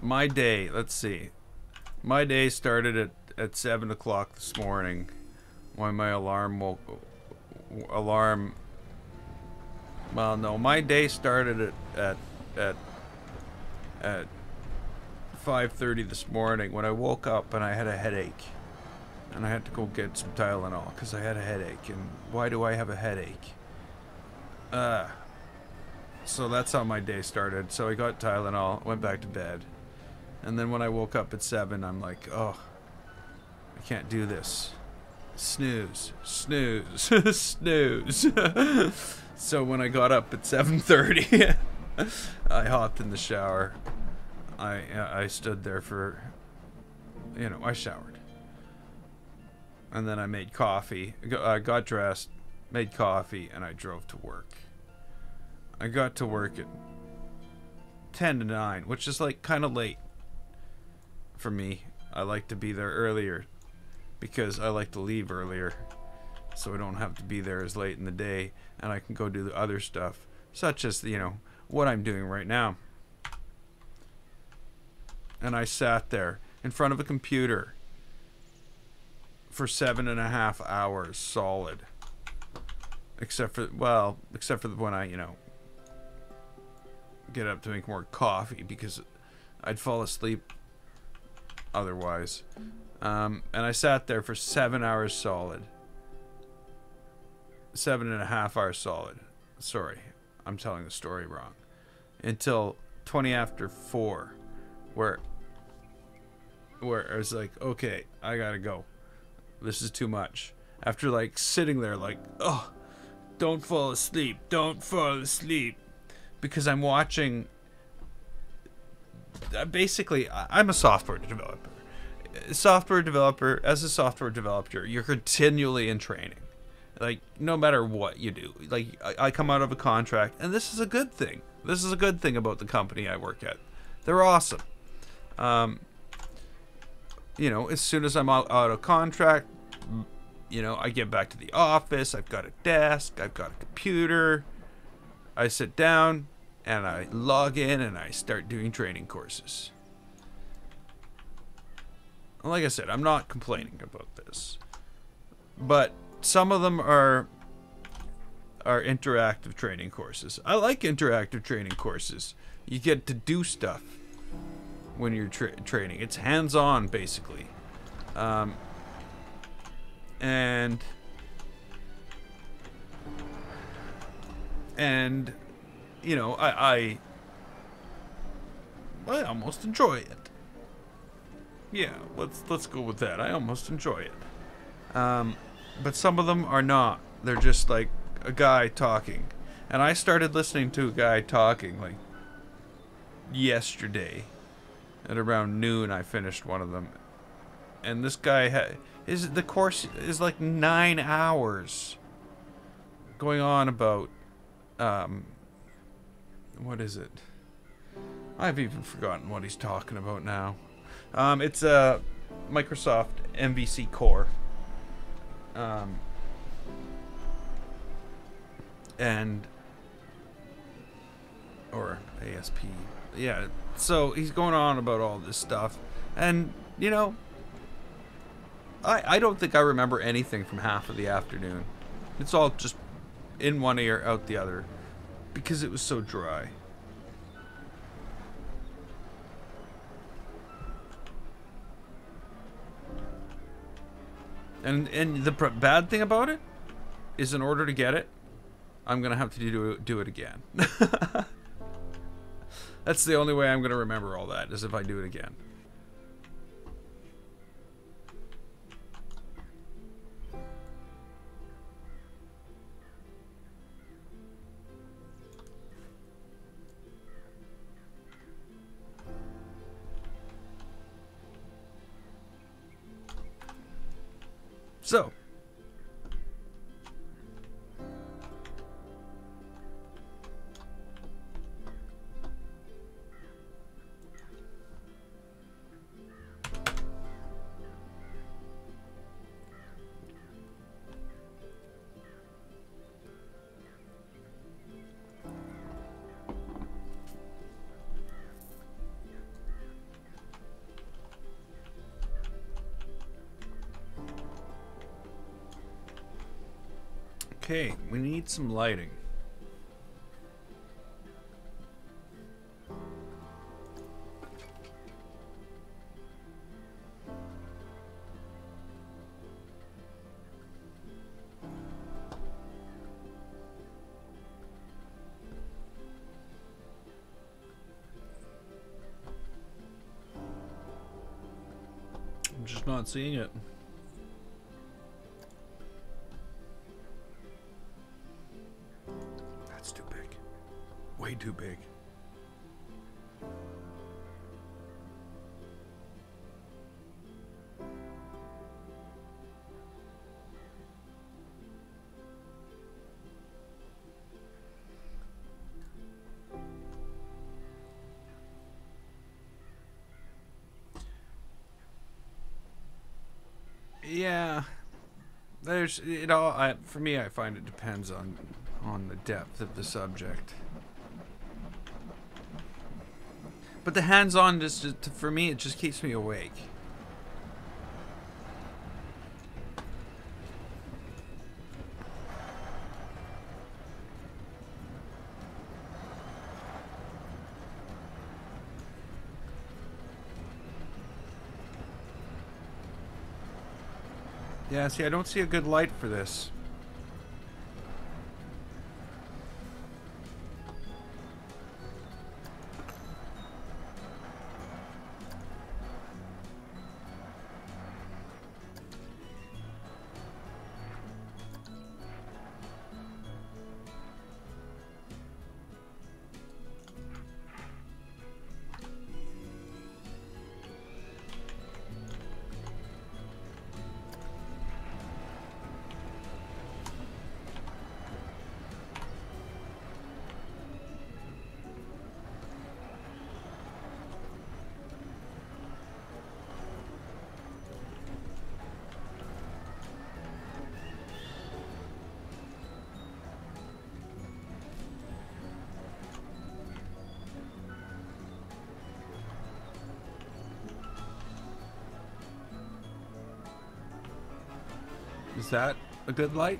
My day, let's see. My day started at 7 o'clock this morning when my alarm woke. Well, no, my day started at 5:30 this morning when I woke up and I had a headache. And I had to go get some Tylenol because I had a headache. And why do I have a headache? So that's how my day started. So I got Tylenol, went back to bed. And then when I woke up at 7, I'm like, oh, I can't do this. Snooze, snooze, snooze. So when I got up at 7:30, I hopped in the shower. I stood there for, you know, I showered. And then I made coffee. I got dressed, made coffee, and I drove to work. I got to work at 10 to 9, which is like kind of late for me. I like to be there earlier because I like to leave earlier so I don't have to be there as late in the day and I can go do the other stuff, such as, you know, what I'm doing right now. And I sat there in front of a computer for 7.5 hours solid. Except for when I, you know, get up to make more coffee because I'd fall asleep otherwise. And I sat there for 7 hours solid. 7.5 hours solid. Sorry, I'm telling the story wrong. Until 20 after 4. Where I was like, okay, I gotta go. This is too much. After like sitting there like, oh, don't fall asleep, don't fall asleep. Because I'm watching, basically, I'm a software developer. As a software developer, you're continually in training. Like, no matter what you do. Like, I come out of a contract, and this is a good thing. This is a good thing about the company I work at. They're awesome. You know, as soon as I'm out of contract, you know, I get back to the office. I've got a desk. I've got a computer. I sit down, and I log in, and I start doing training courses. Like I said, I'm not complaining about this. But some of them are interactive training courses. I like interactive training courses. You get to do stuff when you're training. It's hands-on, basically. And you know, I almost enjoy it. Yeah, let's go with that. I almost enjoy it. But some of them are not. They're just like a guy talking. And I started listening to a guy talking like yesterday. At around noon I finished one of them. And this guy the course is like 9 hours going on about what is it? I've even forgotten what he's talking about now. It's a Microsoft MVC Core. Or ASP. Yeah, so he's going on about all this stuff. And, you know, I don't think I remember anything from half of the afternoon. It's all just in one ear, out the other. Because it was so dry. And the bad thing about it is, in order to get it, I'm gonna have to do it again. That's the only way I'm gonna remember all that, is if I do it again. So, okay, we need some lighting. I'm just not seeing it. Way too big. Yeah, there's it all. For me, I find it depends on the depth of the subject. But the hands-on, just for me, it just keeps me awake. Yeah, see, I don't see a good light for this. Is that a good light?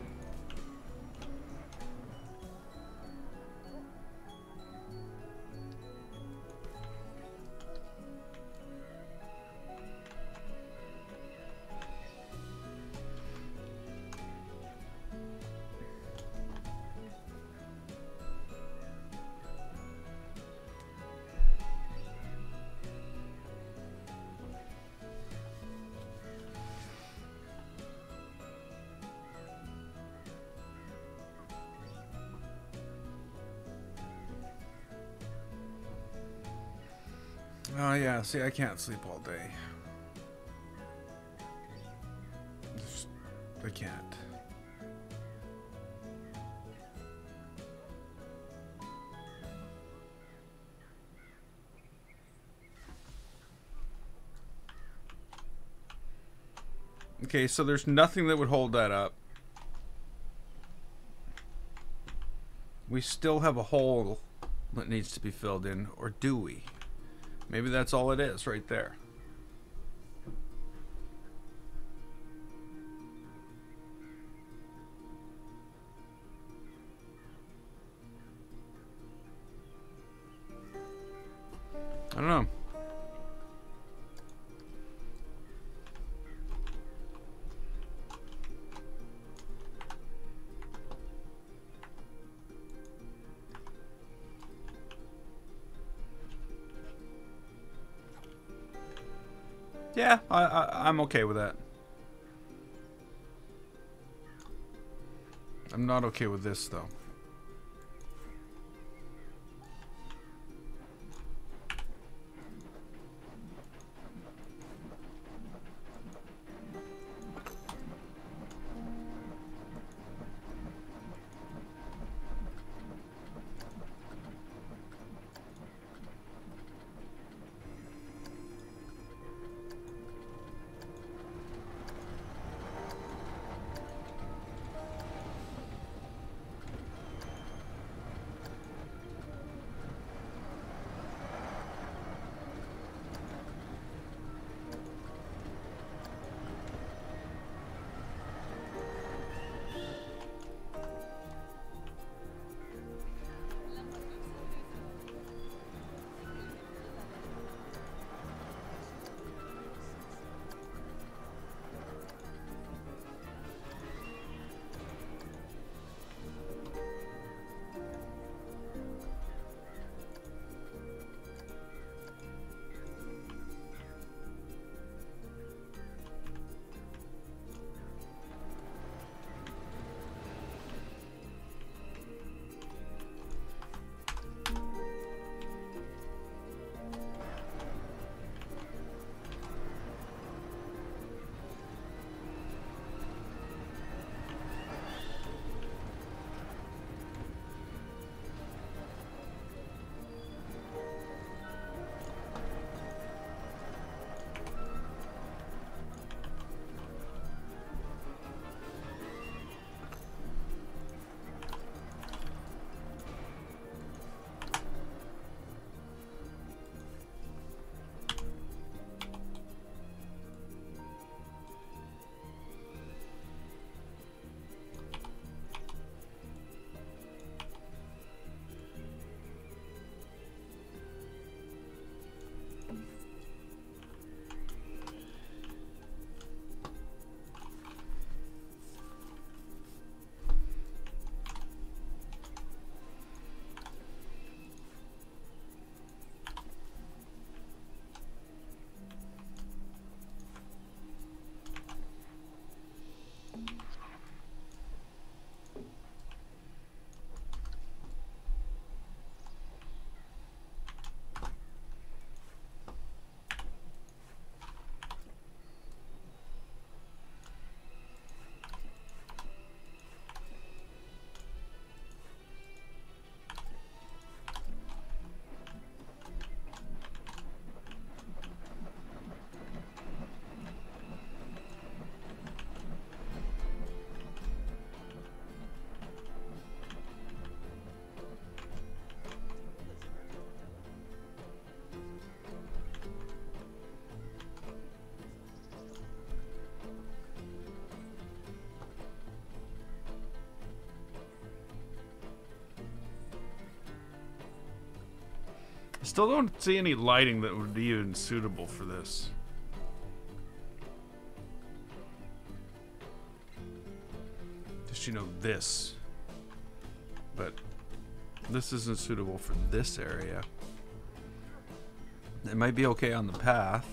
Oh yeah, see, I can't sleep all day. I can't. Okay, so there's nothing that would hold that up. We still have a hole that needs to be filled in, or do we? Maybe that's all it is right there. I don't know. Yeah, I'm okay with that. I'm not okay with this, though. I still don't see any lighting that would be even suitable for this. Just, you know, this. But this isn't suitable for this area. It might be okay on the path.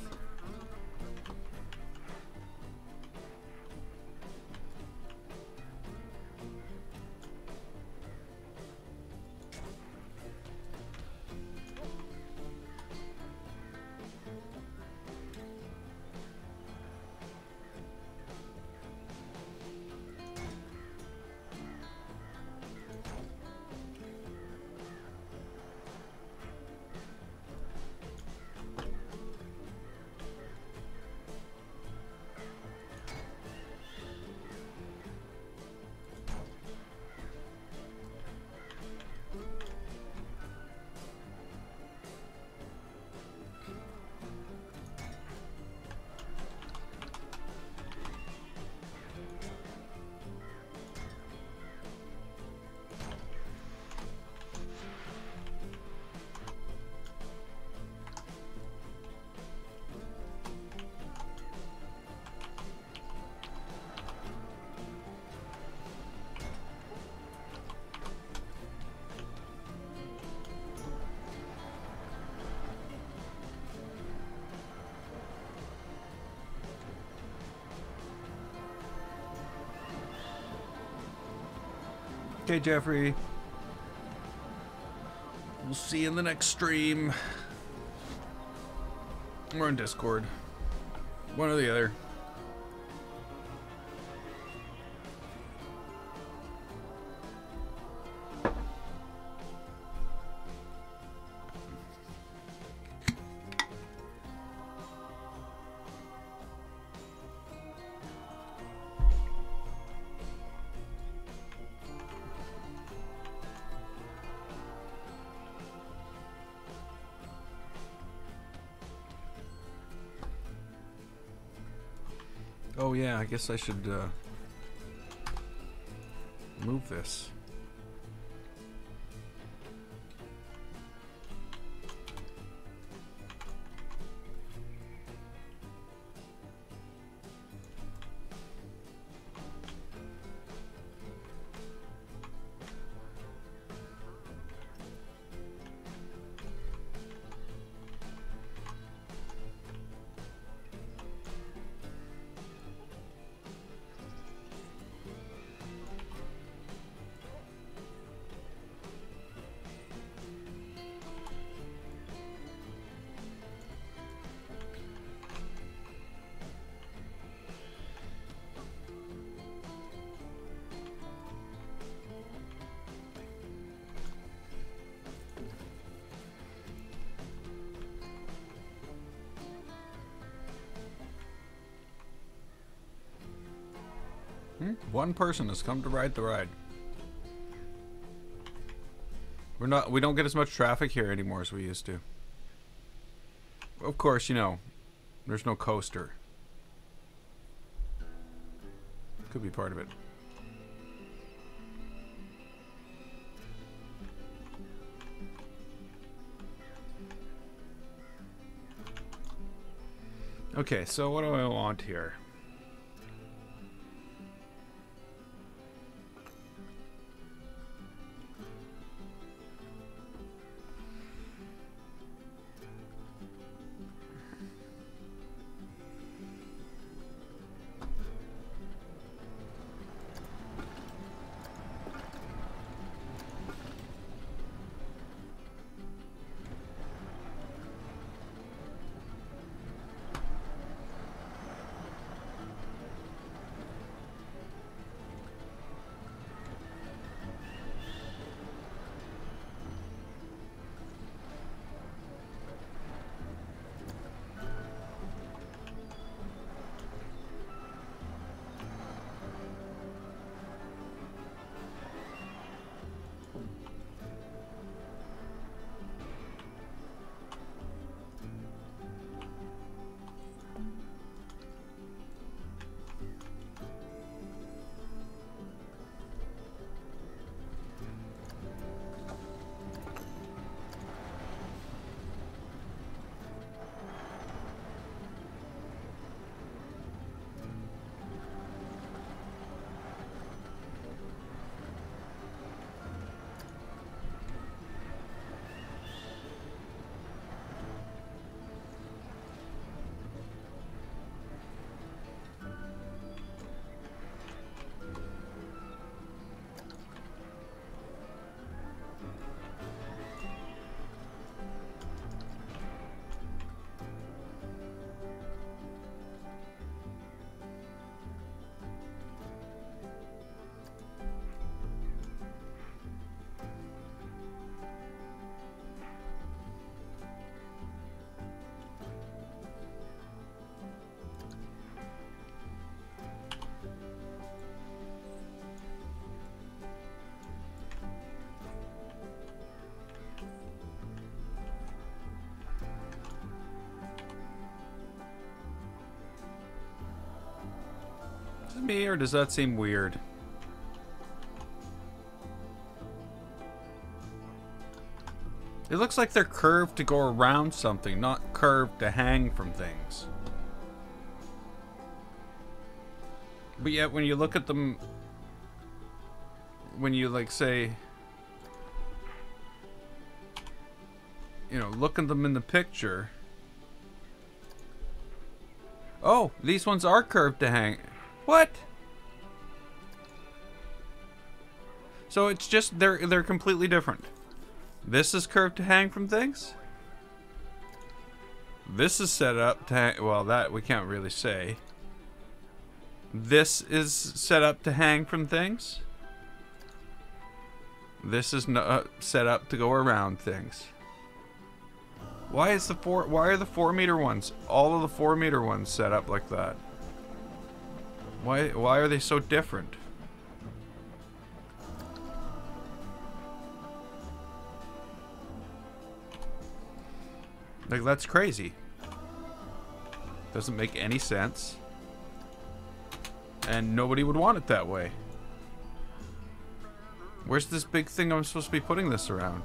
Okay, Jeffrey. We'll see you in the next stream. Or on Discord. One or the other. Oh yeah, I guess I should move this. One person has come to ride the ride. We don't get as much traffic here anymore as we used to. Of course, you know, there's no coaster. Could be part of it. Okay, so what do I want here? me, or does that seem weird? It looks like they're curved to go around something, not curved to hang from things. But yet, when you look at them, when you, like, say, you know, look at them in the picture. Oh, these ones are curved to hang. What? So it's just, they're completely different. This is curved to hang from things. This is set up to hang, well, that we can't really say. This is set up to hang from things. This is set up to go around things. Why are the 4 meter ones, all of the 4 meter ones set up like that? Why are they so different? Like, that's crazy. Doesn't make any sense. And nobody would want it that way. Where's this big thing I'm supposed to be putting this around?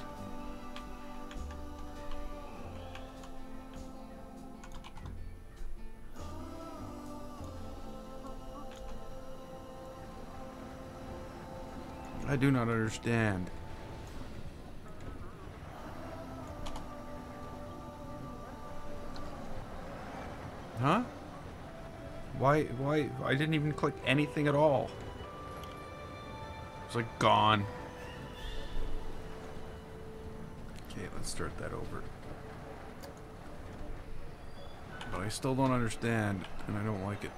I do not understand. Huh? Why? I didn't even click anything at all. It's like gone. Okay, let's start that over. But I still don't understand, and I don't like it.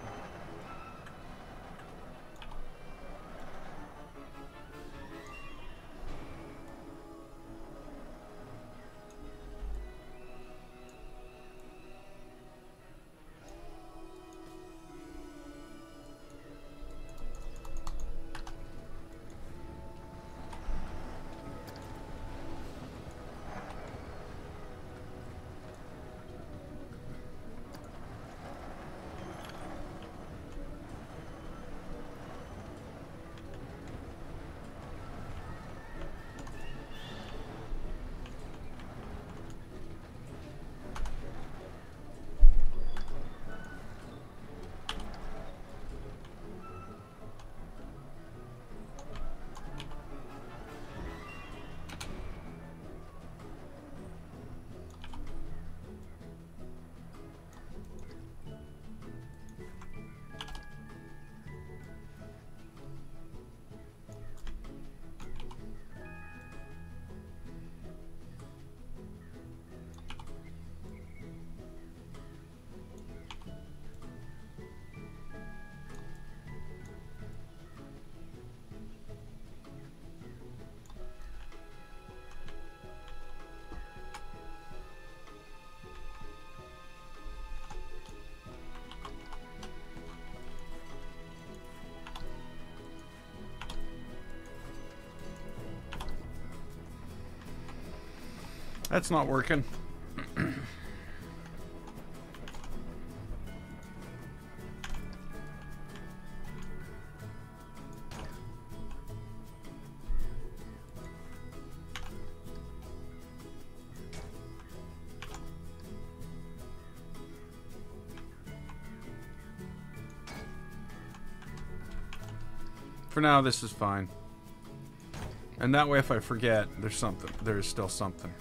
That's not working. For now, this is fine. And that way, if I forget, there's something. There's still something.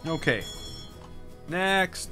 Okay. Next.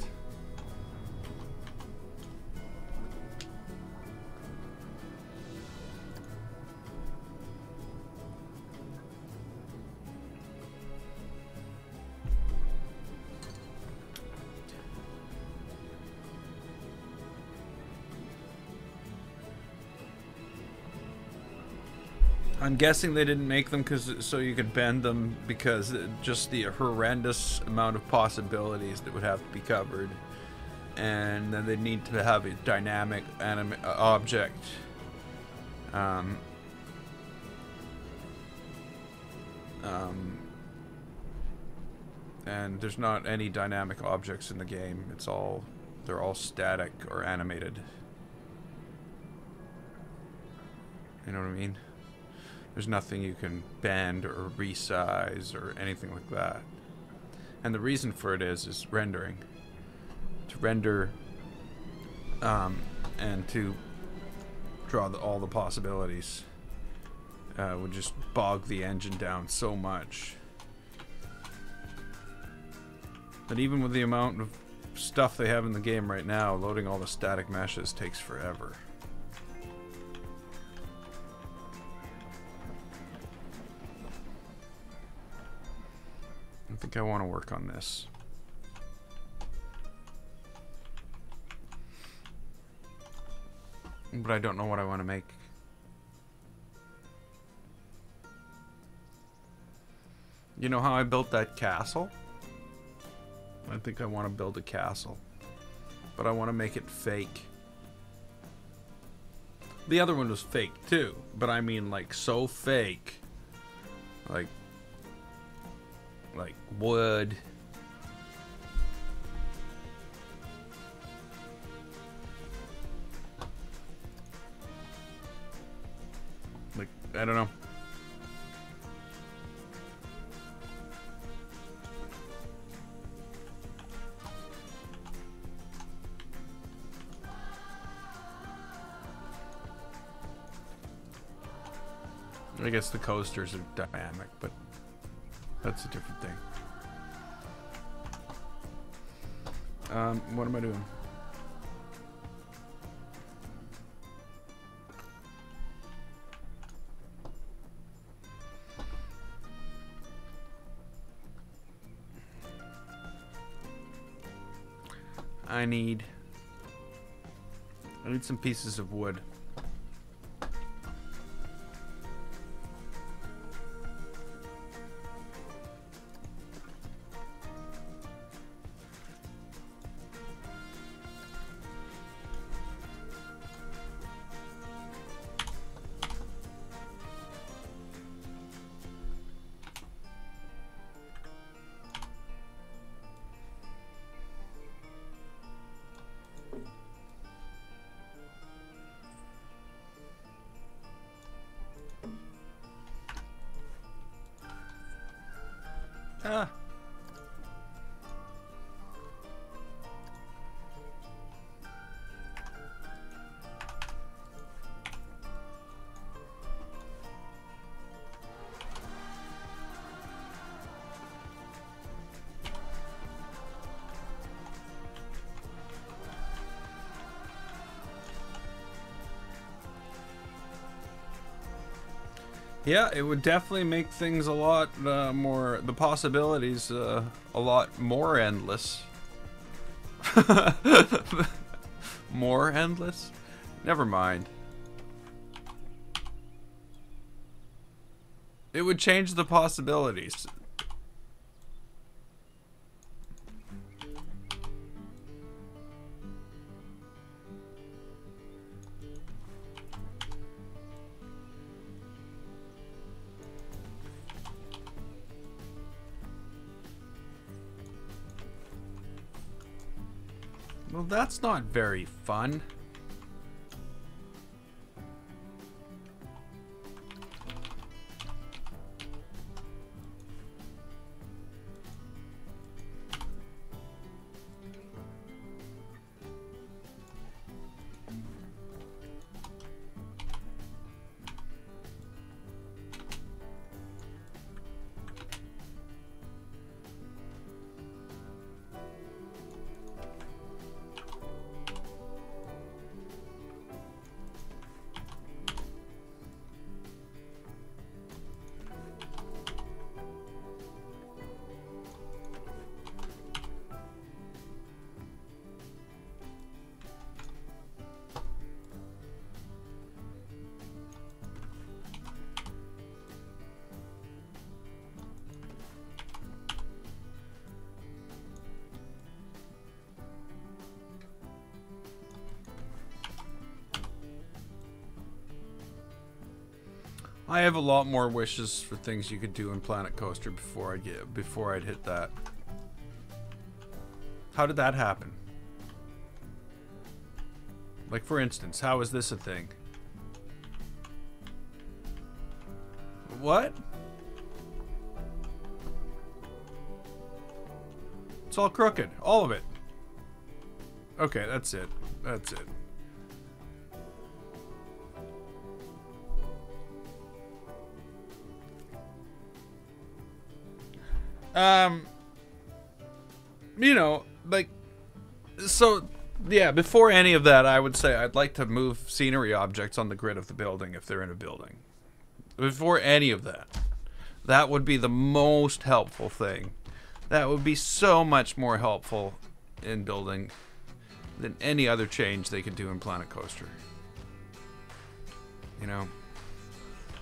I'm guessing they didn't make them so you could bend them, because just the horrendous amount of possibilities that would have to be covered, and then they need to have a dynamic object Um, and there's not any dynamic objects in the game. They're all static or animated. You know what I mean? There's nothing you can bend or resize or anything like that. And the reason for it is rendering. To render and to draw all the possibilities would just bog the engine down so much. But even with the amount of stuff they have in the game right now, loading all the static meshes takes forever. I think I want to work on this. But I don't know what I want to make. You know how I built that castle? I think I want to build a castle. But I want to make it fake. The other one was fake too. But I mean like so fake. Like wood. Like, I don't know. I guess the coasters are dynamic, but that's a different thing. What am I doing? I need some pieces of wood. Ah. Yeah, it would definitely make things a lot more, the possibilities a lot more endless. More endless? Never mind. It would change the possibilities. Well, that's not very fun. I have a lot more wishes for things you could do in Planet Coaster before I'd hit that. How did that happen? Like, for instance, how is this a thing? What? It's all crooked. All of it. Okay, that's it. That's it. You know, like, so, yeah, before any of that, I would say I'd like to move scenery objects on the grid of the building if they're in a building. Before any of that. That would be the most helpful thing. That would be so much more helpful in building than any other change they could do in Planet Coaster. You know?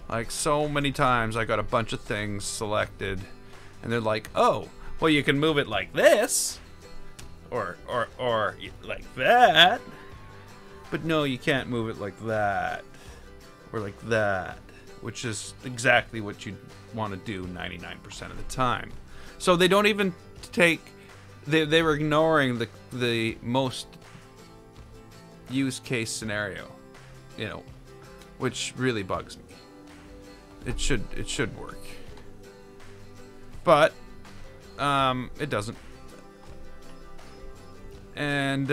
Like, so many times I got a bunch of things selected, and they're like, oh, well, you can move it like this, or like that, but no, you can't move it like that, or like that, which is exactly what you want to do 99% of the time. So they don't even take, they were ignoring the most use case scenario, you know, which really bugs me. It should work, but it doesn't. And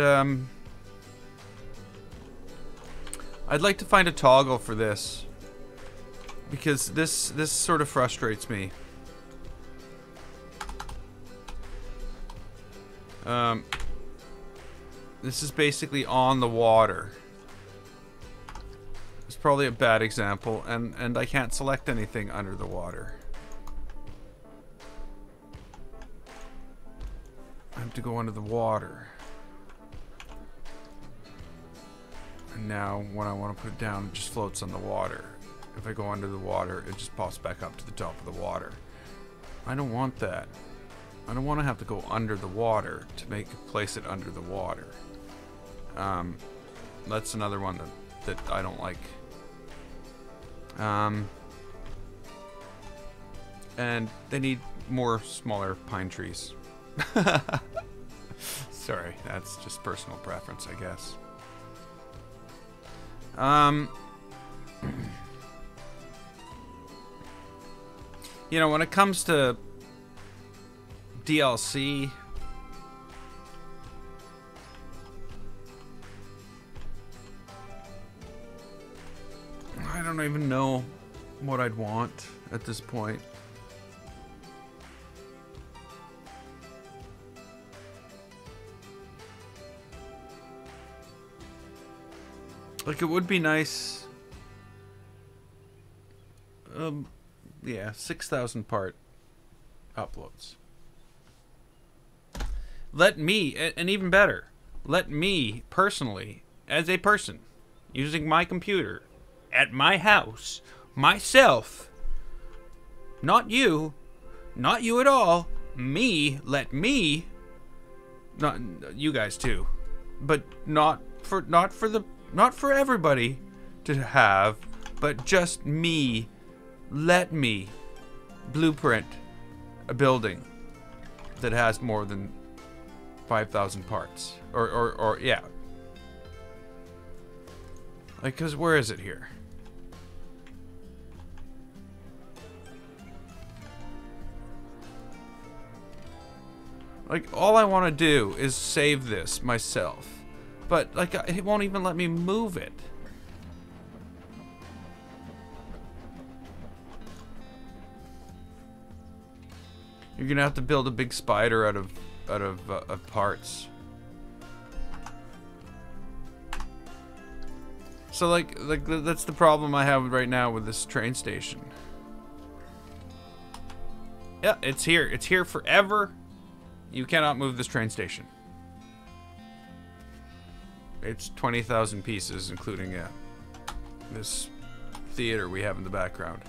I'd like to find a toggle for this, because this sort of frustrates me. This is basically on the water. It's probably a bad example, and I can't select anything under the water. I have to go under the water. And now when I want to put it down, it just floats on the water. If I go under the water, it just pops back up to the top of the water. I don't want that. I don't want to have to go under the water to place it under the water. That's another one that I don't like. And they need more smaller pine trees. Sorry, that's just personal preference, I guess. You know, when it comes to DLC, I don't even know what I'd want at this point. Like, it would be nice. Yeah, 6,000 part uploads. Let me, and even better, let me personally, as a person, using my computer, at my house, myself, not you at all, me, let me, not you guys too, but not for everybody to have, but just me, let me blueprint a building that has more than 5,000 parts, or yeah, like, cause where is it here? Like, all I want to do is save this myself, but like, it won't even let me move it. You're gonna have to build a big spider out of parts. So like that's the problem I have right now with this train station. Yeah, it's here. It's here forever. You cannot move this train station. It's 20,000 pieces, including this theater we have in the background.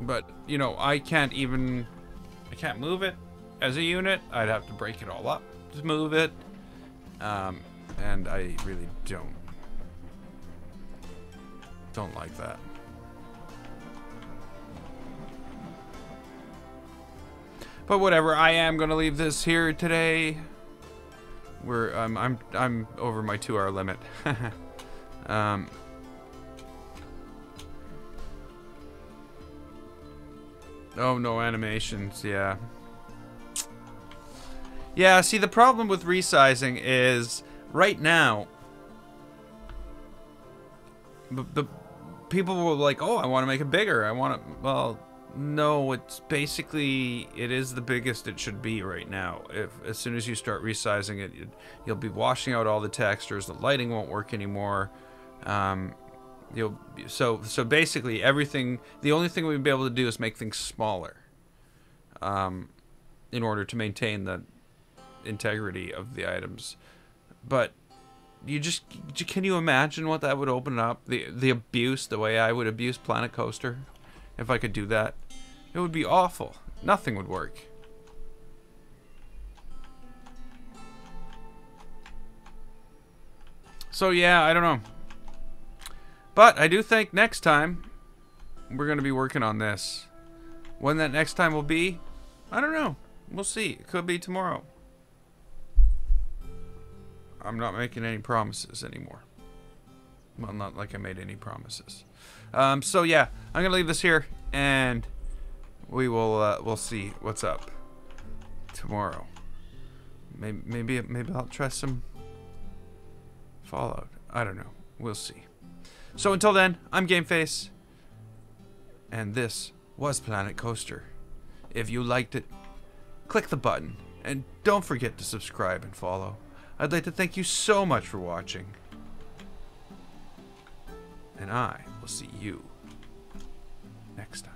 But, you know, I can't move it as a unit. I'd have to break it all up to move it. And I really don't like that. But whatever, I am gonna leave this here today. I'm over my 2-hour limit. Oh, no animations, yeah. Yeah, see, the problem with resizing is, right now, the people were like, oh, I want to make it bigger. I want it, well, no, it's basically, it is the biggest it should be right now. As soon as you start resizing it, you'll be washing out all the textures, the lighting won't work anymore. So basically everything, the only thing we'd be able to do is make things smaller, in order to maintain the integrity of the items. But can you imagine what that would open up? The abuse, the way I would abuse Planet Coaster, if I could do that. It would be awful. Nothing would work. So yeah, I don't know. But I do think next time we're going to be working on this. When that next time will be, I don't know. We'll see. It could be tomorrow. I'm not making any promises anymore. Well, not like I made any promises. So yeah, I'm going to leave this here, and we'll see what's up tomorrow. Maybe I'll try some Fallout. I don't know. We'll see. So until then, I'm GameFace, and this was Planet Coaster. If you liked it, click the button, and don't forget to subscribe and follow. I'd like to thank you so much for watching, and I will see you next time.